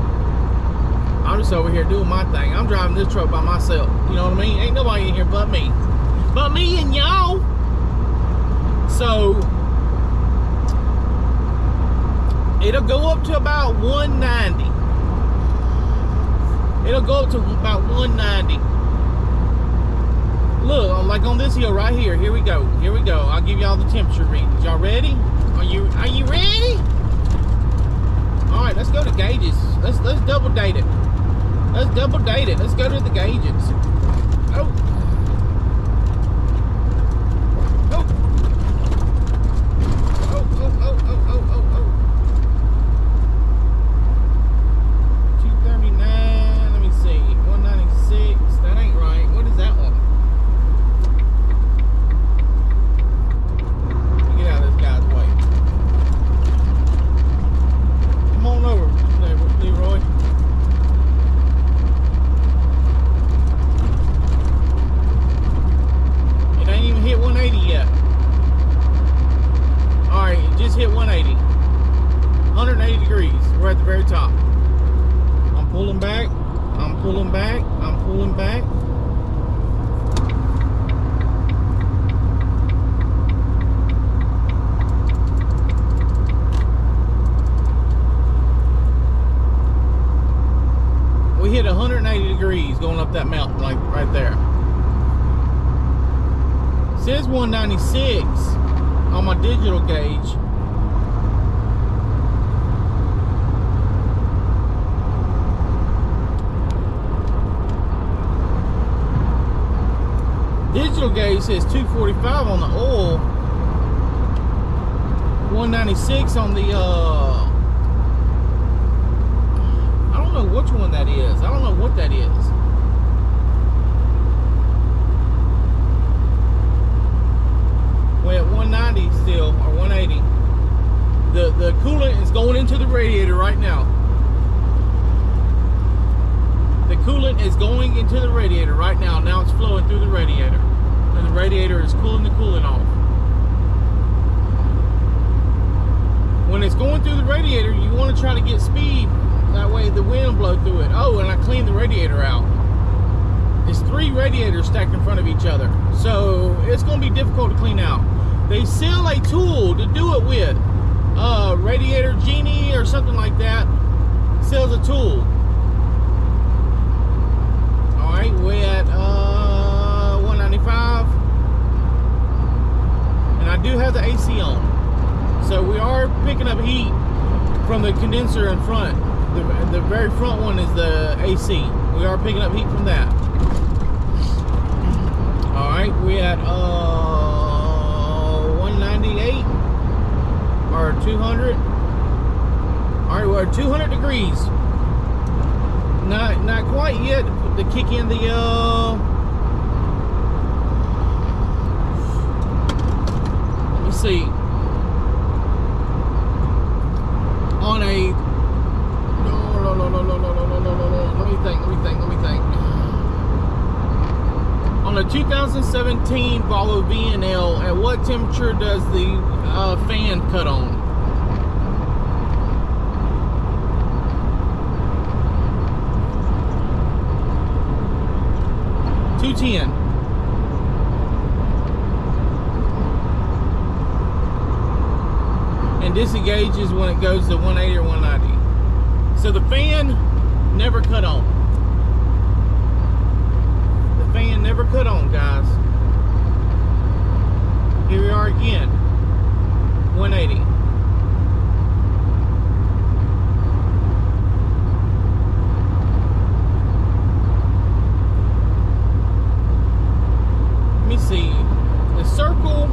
S1: I'm just over here doing my thing. I'm driving this truck by myself. You know what I mean? Ain't nobody in here but me. But me and y'all. So, it'll go up to about 190. It'll go up to about 190. Look, like on this hill right here. Here we go. Here we go. I'll give y'all the temperature readings. Y'all ready? Are you ready? All right, let's go to gauges. Let's double date it. Let's double date it. Let's go to the gauges. Oh. Oh. Oh, oh, oh, oh, oh, oh, oh. 239. Let me see. 196. That ain't right. What is that one? Get out of this guy's way. Come on over, Leroy. It ain't even hit 180 yet. Alright, it just hit 180. 180 degrees. We're at the very top. I'm pulling back. I'm pulling back. I'm pulling back. We hit 180 degrees going up that mountain, like right there. It says 196 on my digital gauge. Digital gauge says 245 on the oil, 196 on the I don't know which one that is. I don't know what that is. We're at 190 still, or 180. The coolant is going into the radiator right now. The coolant is going into the radiator right now. Now it's flowing through the radiator. And the radiator is cooling the coolant off. When it's going through the radiator, you want to try to get speed. That way the wind will blow through it. Oh, and I cleaned the radiator out. It's 3 radiators stacked in front of each other. So it's going to be difficult to clean out. They sell a tool to do it with. Radiator Genie or something like that. Sells a tool. Alright, we're at 195. And I do have the AC on. So we are picking up heat from the condenser in front. The very front one is the AC. We are picking up heat from that. Alright, we at 198 or 200. Alright, we're at 200 degrees. Not quite yet to kick in the let me see. On a no. Let me think. On a 2017 Volvo VNL, at what temperature does the fan cut on? $210. And disengages when it goes to 180 or 190. So the fan never cut on. The fan never cut on, guys. Here we are again. 180. Let me see. The circle.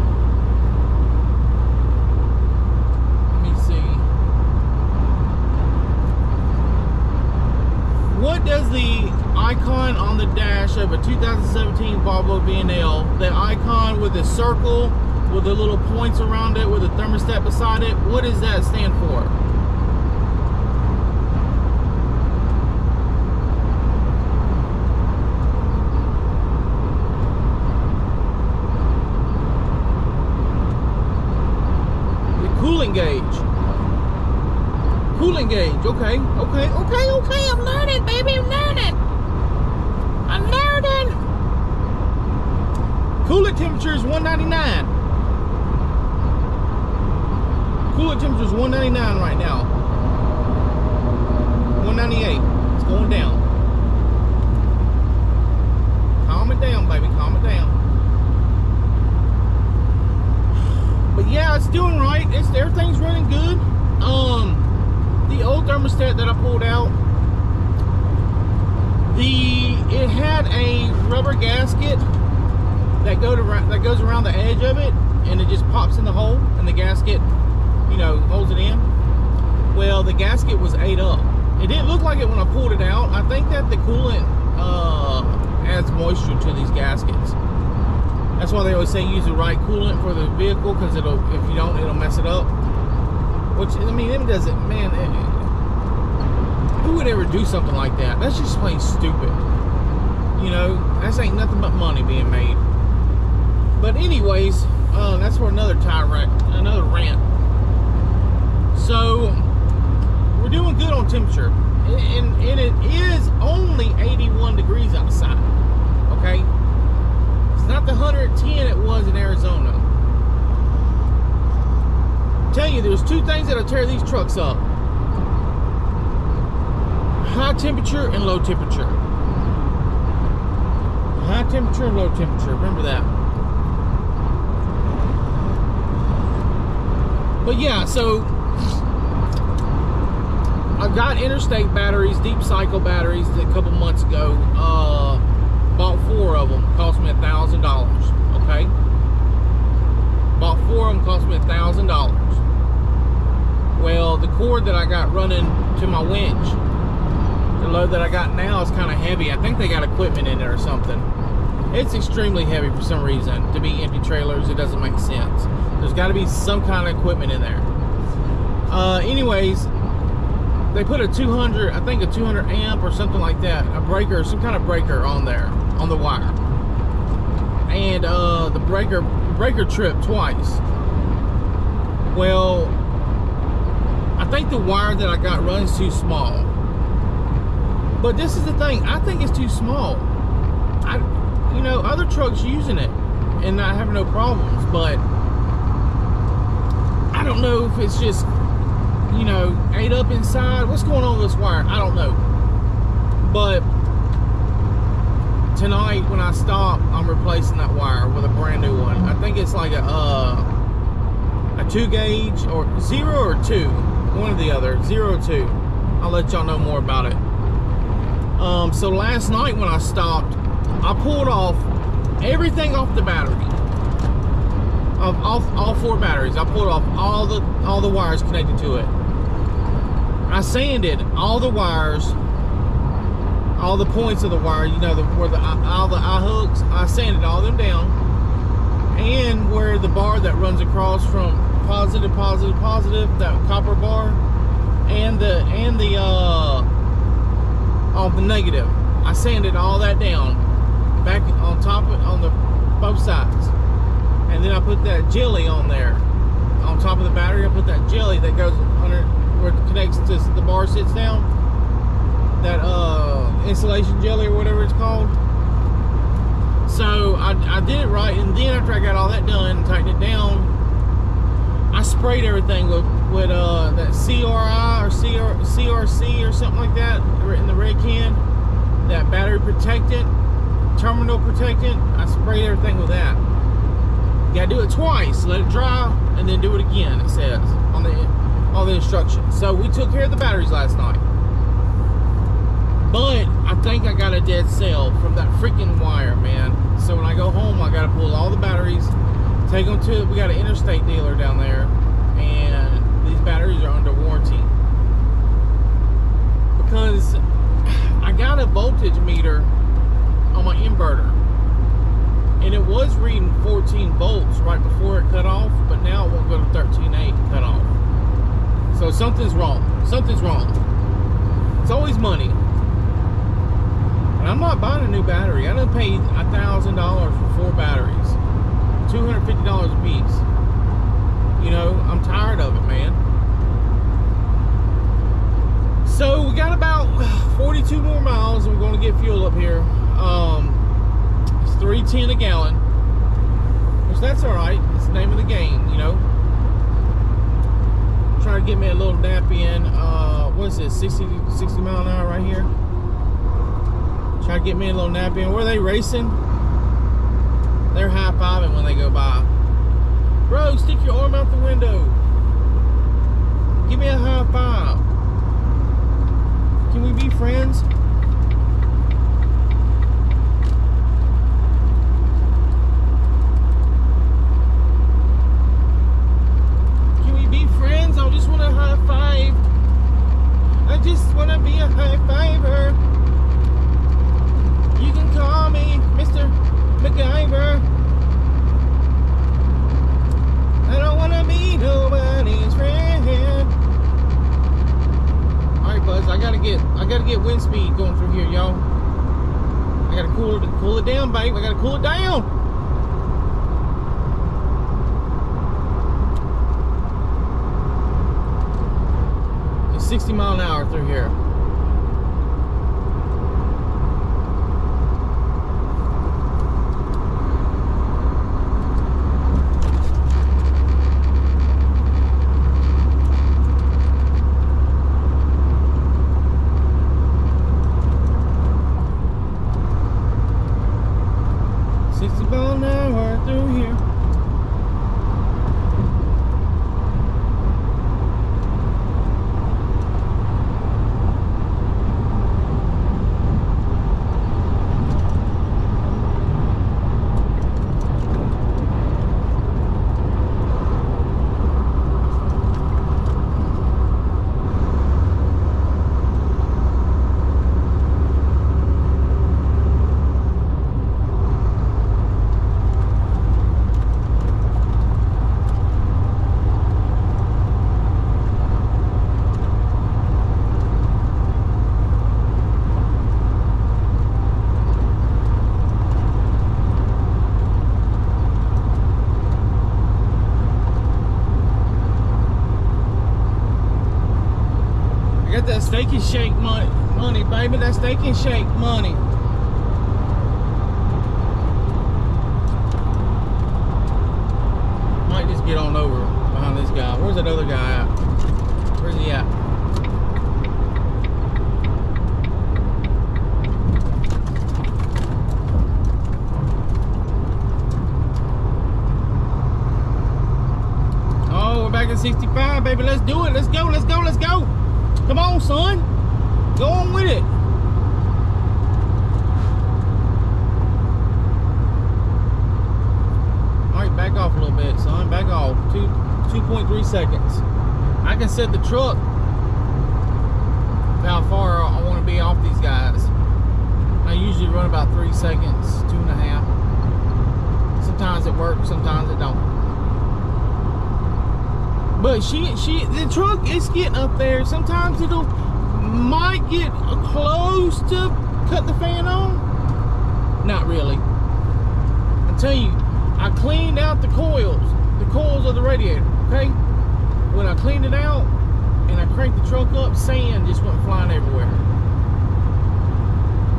S1: What does the icon on the dash of a 2017 Volvo VNL, the icon with the circle with the little points around it with a thermostat beside it, what does that stand for? The cooling gauge. Coolant gauge. Okay. I'm learning, baby. I'm learning. Coolant temperature is 199. Coolant temperature is 199 right now. 198. It's going down. Calm it down, baby. Calm it down. But yeah, it's doing right. Everything's running good. The old thermostat that I pulled out, it had a rubber gasket that goes around the edge of it, and it just pops in the hole, and the gasket, you know, holds it in. Well, the gasket was ate up. It didn't look like it when I pulled it out. I think that the coolant adds moisture to these gaskets. That's why they always say use the right coolant for the vehicle, because if you don't, it'll mess it up. Which, I mean, it doesn't, man, who would ever do something like that? That's just plain stupid. You know, that ain't nothing but money being made. But anyways, that's for another another rant. So, we're doing good on temperature. And it is only 81 degrees outside, okay? It's not the 110 it was in Arizona. I'm telling you, there's two things that'll tear these trucks up. High temperature and low temperature. High temperature and low temperature. Remember that. But yeah, so I got interstate batteries, deep cycle batteries a couple months ago. Bought 4 of them. Cost me $1,000. Okay. Bought 4 of them. Cost me $1,000. Well, the cord that I got running to my winch, the load that I got now, is kind of heavy. I think they got equipment in there or something. It's extremely heavy for some reason. To be empty trailers, it doesn't make sense. There's got to be some kind of equipment in there. Anyways, they put a 200, I think a 200 amp or something like that, a breaker, some kind of breaker on there, on the wire. And the breaker tripped twice. Well, I think the wire that I got runs too small. But this is the thing, I think it's too small. You know, other trucks using it and not having no problems, but I don't know if it's just, you know, ate up inside. What's going on with this wire? I don't know. But tonight when I stop, I'm replacing that wire with a brand new one. I think it's like a 2 gauge or 0 or 2, one or the other, 0 or 2. I'll let y'all know more about it. So last night when I stopped, I pulled off everything off the battery. All 4 batteries. I pulled off all the wires connected to it. I sanded all the wires, all the points of the wire, you know, all the eye hooks. I sanded all them down, and where the bar that runs across from positive, that copper bar, and the negative. I sanded all that down, back on top on both sides, and then I put that jelly on there, on top of the battery. I put that jelly that goes under where it connects to the bar sits down, that insulation jelly or whatever it's called. So I did it right, and then after I got all that done and tightened it down, I sprayed everything with that CRI or CRC or something like that in the red can, that battery protectant, terminal protectant. I sprayed everything with that. You gotta do it twice, let it dry, and then do it again, it says on the instructions. So we took care of the batteries last night. But I think I got a dead cell from that freaking wire, man. So when I go home, I gotta pull all the batteries, take them to, we got an interstate dealer down there, and these batteries are under warranty. Because I got a voltage meter on my inverter, and it was reading 14 volts right before it cut off, but now it won't go to 13.8 cut off. So something's wrong. Something's wrong. It's always money. And I'm not buying a new battery. I done paid $1,000 for 4 batteries, $250 a piece. You know, I'm tired of it, man. $1.10 a gallon, which that's all right. It's the name of the game, you know. Try to get me a little nap in. What is it? 60 mile an hour right here. Try to get me a little nap in. Where are they racing? They're high-fiving when they go by. Bro, stick your arm out the window. Give me a high five. Can we be friends? Can we be friends? I just want a high five. I just want to be a high fiver. You can call me Mr. MacGyver. I don't want to be nobody's friend. Alright, Buzz, I gotta get wind speed going through here, y'all. I gotta cool it down, babe. I gotta cool it down. It's 60 mile an hour through here. That steak and shake money, baby. That steak and shake money. Might just get on over behind this guy. Where's that other guy at? Where's he at? Oh, we're back at 65, baby. Let's do it. Let's go. Let's go. Let's go. Come on, son. Go on with it. Alright, back off a little bit, son. Back off. 2.3 seconds. I can set the truck how far I want to be off these guys. I usually run about 3 seconds, 2.5. Sometimes it works, sometimes it don't. But the truck is getting up there. Sometimes might get close to cut the fan on. Not really. I tell you, I cleaned out the coils of the radiator, okay? When I cleaned it out and I cranked the truck up, sand just went flying everywhere.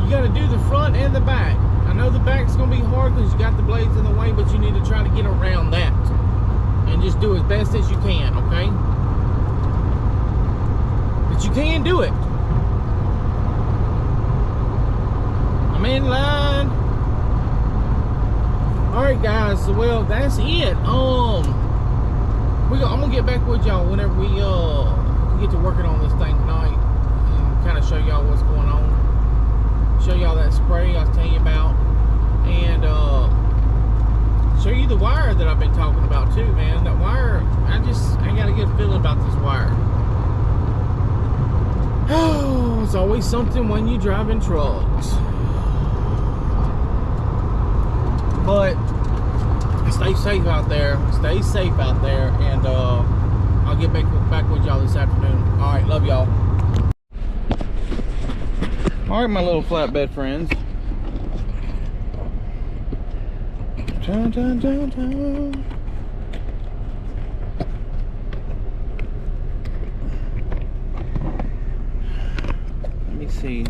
S1: You got to do the front and the back. I know the back's going to be hard because you got the blades in the way, but you need to try to get around that. And just do as best as you can, okay? But you can do it. I'm in line. Alright guys, so well that's it. I'm gonna get back with y'all whenever we get to working on this thing tonight and kind of show y'all what's going on. Show y'all that spray I was telling you about. And show you the wire that I've been talking about too, man. That wire, I got a good feeling about this wire. Oh, it's always something when you're driving trucks. But stay safe out there. Stay safe out there, and I'll get back with y'all this afternoon. All right, love y'all. All right, my little flatbed friends. Dun, dun, dun, dun. Let me see.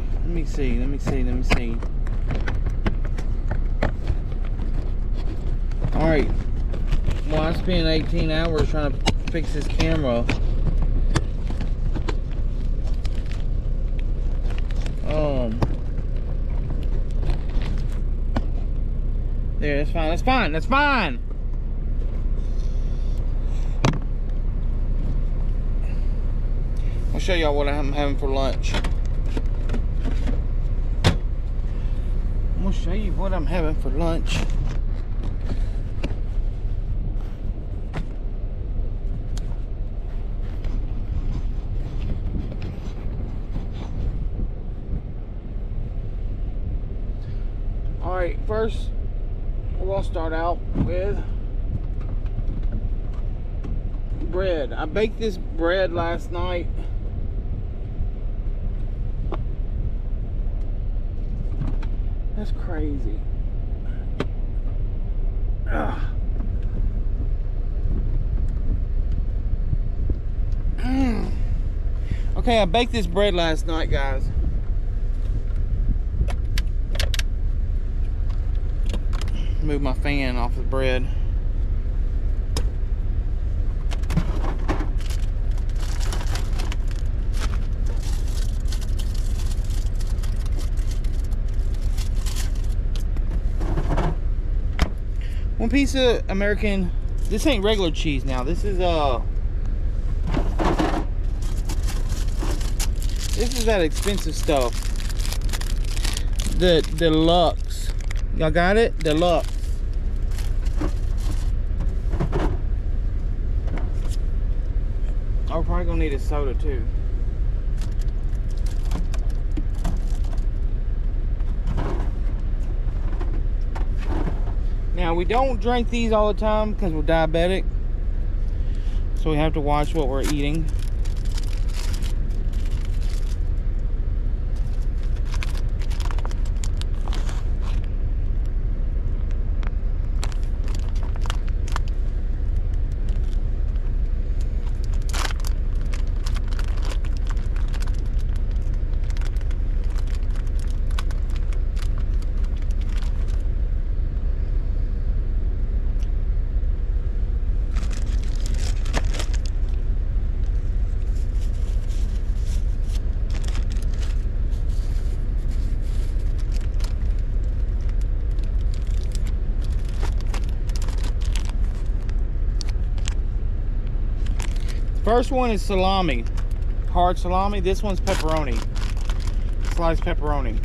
S1: Alright. Well, I spent 18 hours trying to fix this camera. There, that's fine, that's fine, that's fine! I'll show y'all what I'm having for lunch. I'm gonna show you what I'm having for lunch. Alright, first we're gonna start out with bread. I baked this bread last night. That's crazy. Ugh. Okay, I baked this bread last night, guys. Move my fan off the bread. One piece of American, this ain't regular cheese now. This is that expensive stuff. The deluxe. Y'all got it? Deluxe. I'm probably gonna need a soda too. Now, we don't drink these all the time because we're diabetic, so we have to watch what we're eating. First one is salami, hard salami. This one's pepperoni, sliced pepperoni.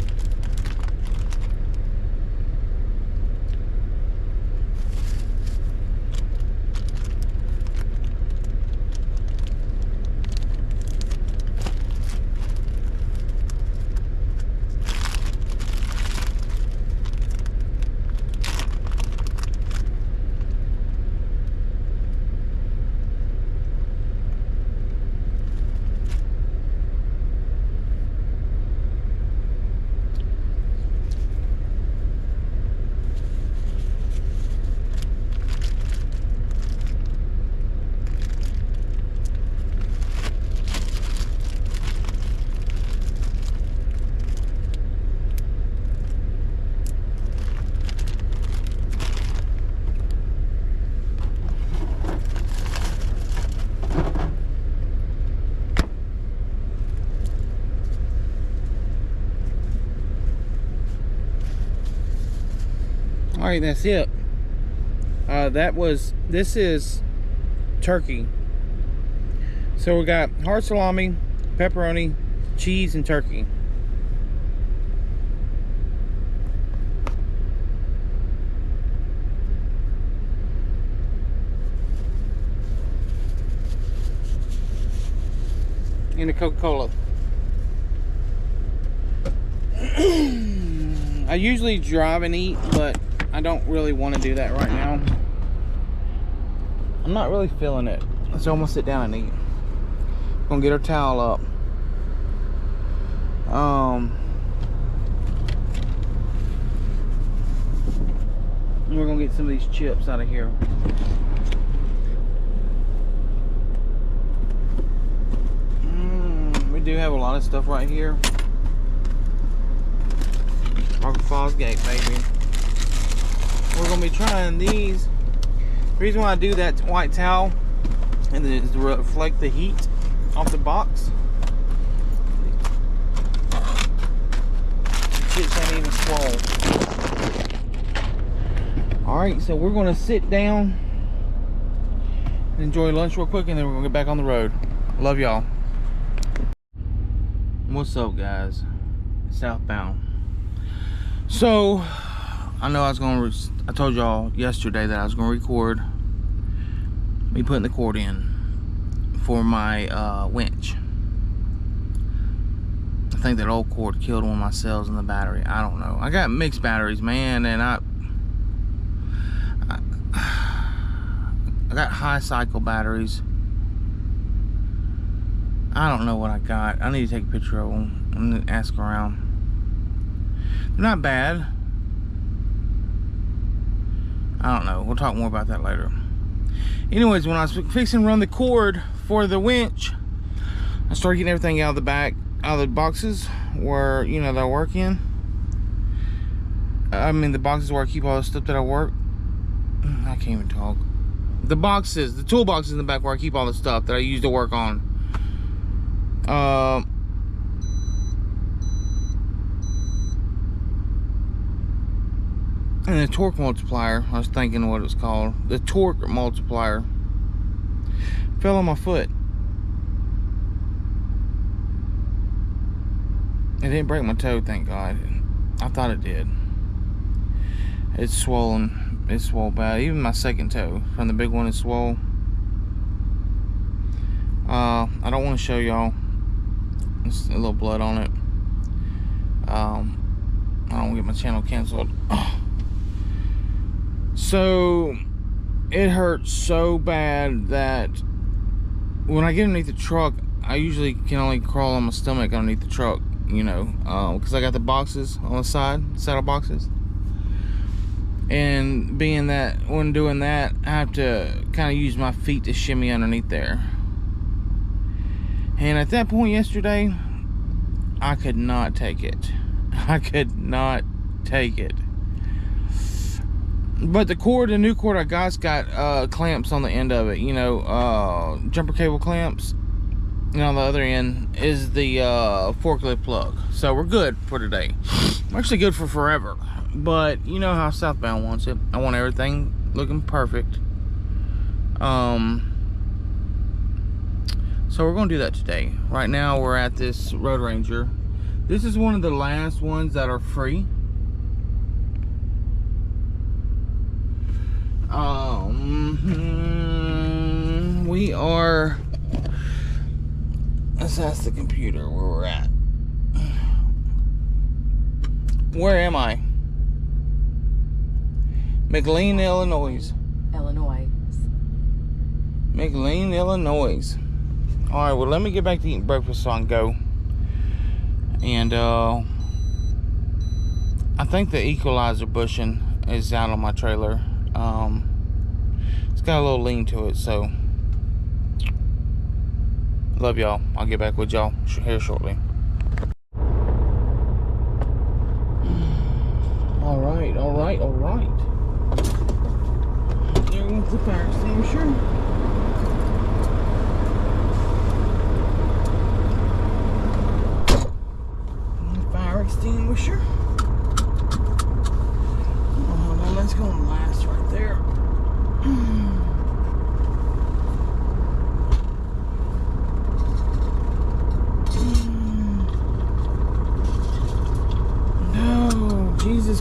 S1: All right, that's it. This is turkey. So we got hard salami, pepperoni, cheese, and turkey. And a Coca-Cola. I usually drive and eat, but I don't really want to do that right now. I'm not really feeling it. So I'm gonna sit down and eat. Gonna get our towel up. And we're gonna get some of these chips out of here. We do have a lot of stuff right here. Falls Gate, baby. We're gonna be trying these The reason why I do that white towel and then is to reflect the heat off the box. Shit ain't even swole. Alright, so we're gonna sit down and enjoy lunch real quick, and then we're gonna get back on the road. Love y'all. What's up, guys? Southbound. So I know I told y'all yesterday that I was gonna record me putting the cord in for my winch. I think that old cord killed one of my cells in the battery. I don't know. I got mixed batteries, man, and I got high cycle batteries. I don't know what I got. I need to take a picture of them and ask around. They're not bad. I don't know. We'll talk more about that later. Anyways, when I was fixing to run the cord for the winch, I started getting everything out of the back, out of the boxes where, you know, that I work in. I mean, the boxes where I keep all the stuff that I work. I can't even talk. The boxes, the toolboxes in the back where I keep all the stuff that I use to work on. And the torque multiplier, I was thinking what it was called. The torque multiplier fell on my foot. It didn't break my toe, thank God. I thought it did. It's swollen. It's swole bad. Even my second toe from the big one is swole. I don't want to show y'all. There's a little blood on it. I don't want to get my channel canceled. So it hurts so bad that when I get underneath the truck, I usually can only crawl on my stomach underneath the truck, you know, because I got the boxes on the side, saddle boxes. And being that when doing that, I have to kind of use my feet to shimmy underneath there. And at that point yesterday, I could not take it. I could not take it. But the cord, the new cord I got's got clamps on the end of it, you know, jumper cable clamps. And on the other end is the forklift plug. So we're good for today. We're actually good for forever. But you know how Southbound wants it. I want everything looking perfect. So we're gonna do that today. Right now we're at this Road Ranger. This is one of the last ones that are free. We are, let's ask the computer where we're at. Where am I? McLean, Illinois. McLean, Illinois. Alright, well, let me get back to eating breakfast so I can go. And I think the equalizer bushing is out on my trailer. It's got a little lean to it, so love y'all. I'll get back with y'all here shortly. Alright. There goes the fire extinguisher. Extinguisher. Oh, well, that's gonna last right there. No, Jesus.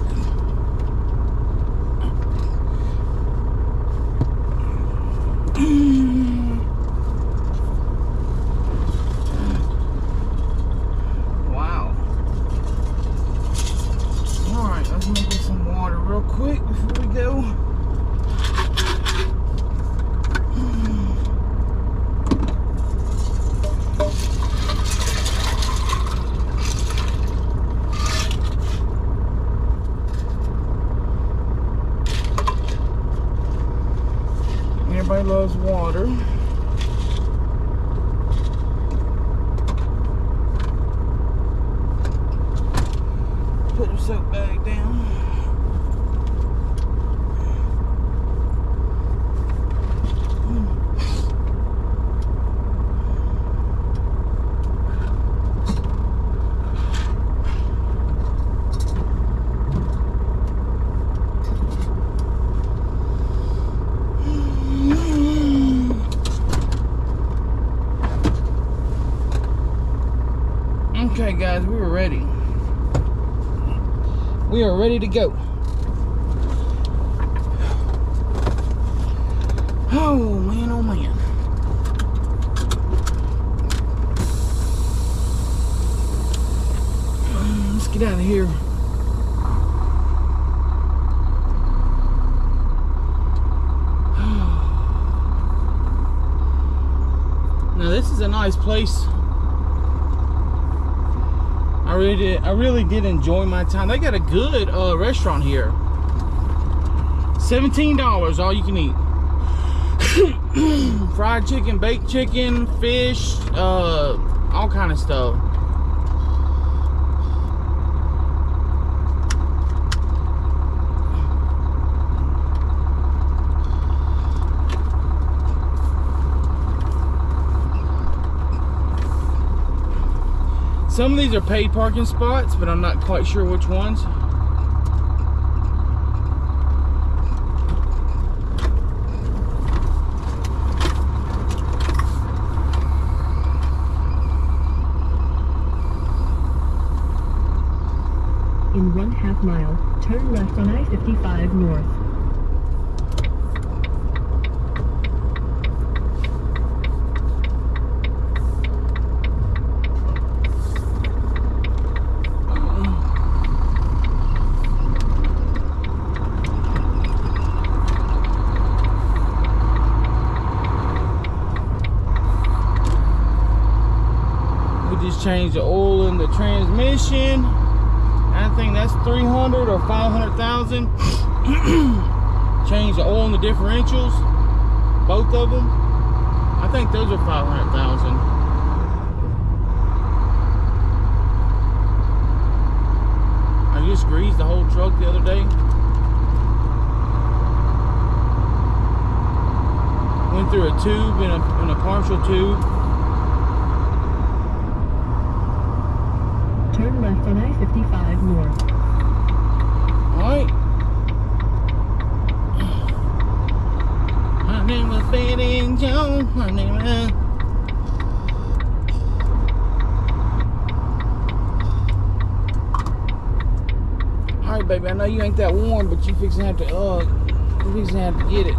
S1: Okay, guys, we were ready. We are ready to go. Oh man, oh man. Let's get out of here. Now this is a nice place. I really did enjoy my time. They got a good restaurant here. $17, all you can eat. Fried chicken, baked chicken, fish, all kind of stuff. Some of these are paid parking spots, but I'm not quite sure which ones.
S2: In 1/2 mile, turn left on I-55 north.
S1: Change the oil in the transmission. I think that's 300 or 500,000. Change the oil in the differentials, both of them. I think those are 500,000. I just greased the whole truck the other day. Went through a tube in a partial tube.
S2: Turn left on I-55 north.
S1: Alright. My name was Betty Jones. My name is... Alright, baby, I know you ain't that warm, but you fixing to have to, get it.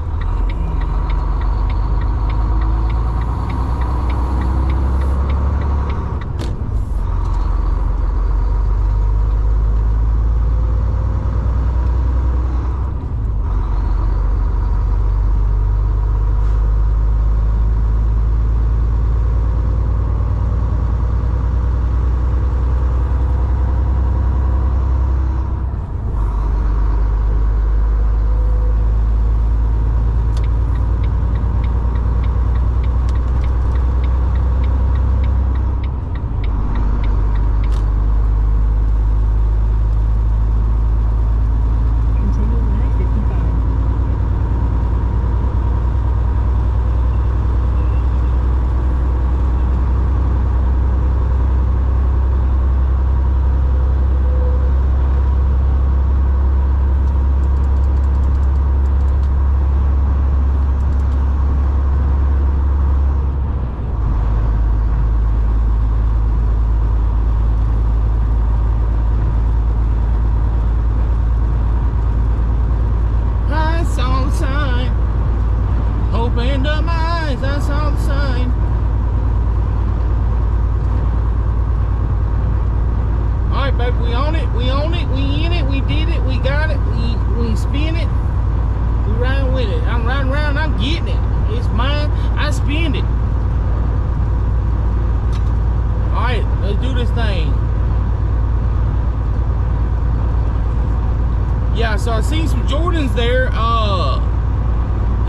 S1: So I seen some Jordans there,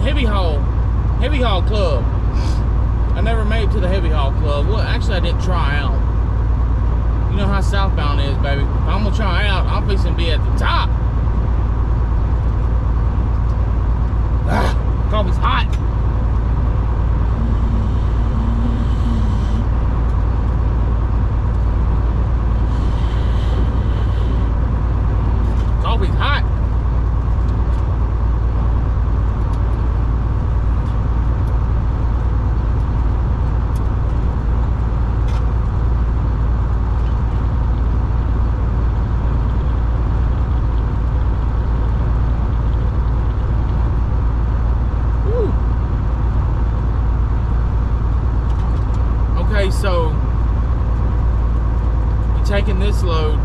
S1: heavy haul club. I never made it to the heavy haul club. Well, actually I didn't try out. You know how southbound is, baby. If I'm gonna try out, I'm fixing to be at the top. Coffee's hot. Coffee's hot. Okay, so you're taking this load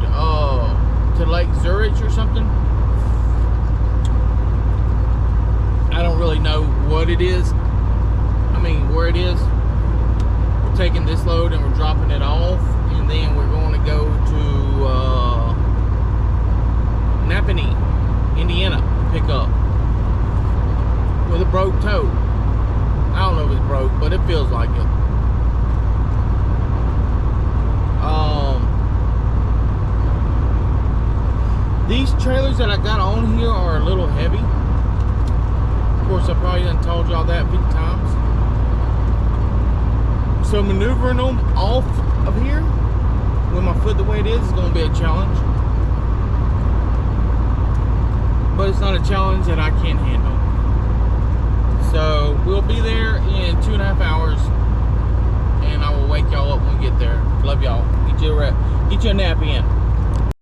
S1: to Lake Zurich or something. I don't really know what it is. I mean, where it is. We're taking this load and we're dropping it off, and then we're going to go to Napanee, Indiana, pick up with a broke tow. I don't know if it's broke, but it feels like it. These trailers that I got on here are a little heavy. Of course, I probably done told y'all that 50 times. So maneuvering them off of here with my foot the way it is going to be a challenge. But it's not a challenge that I can't handle. So we'll be there in 2.5 hours, and I will wake y'all up when we get there. Love y'all. Get you a nap in.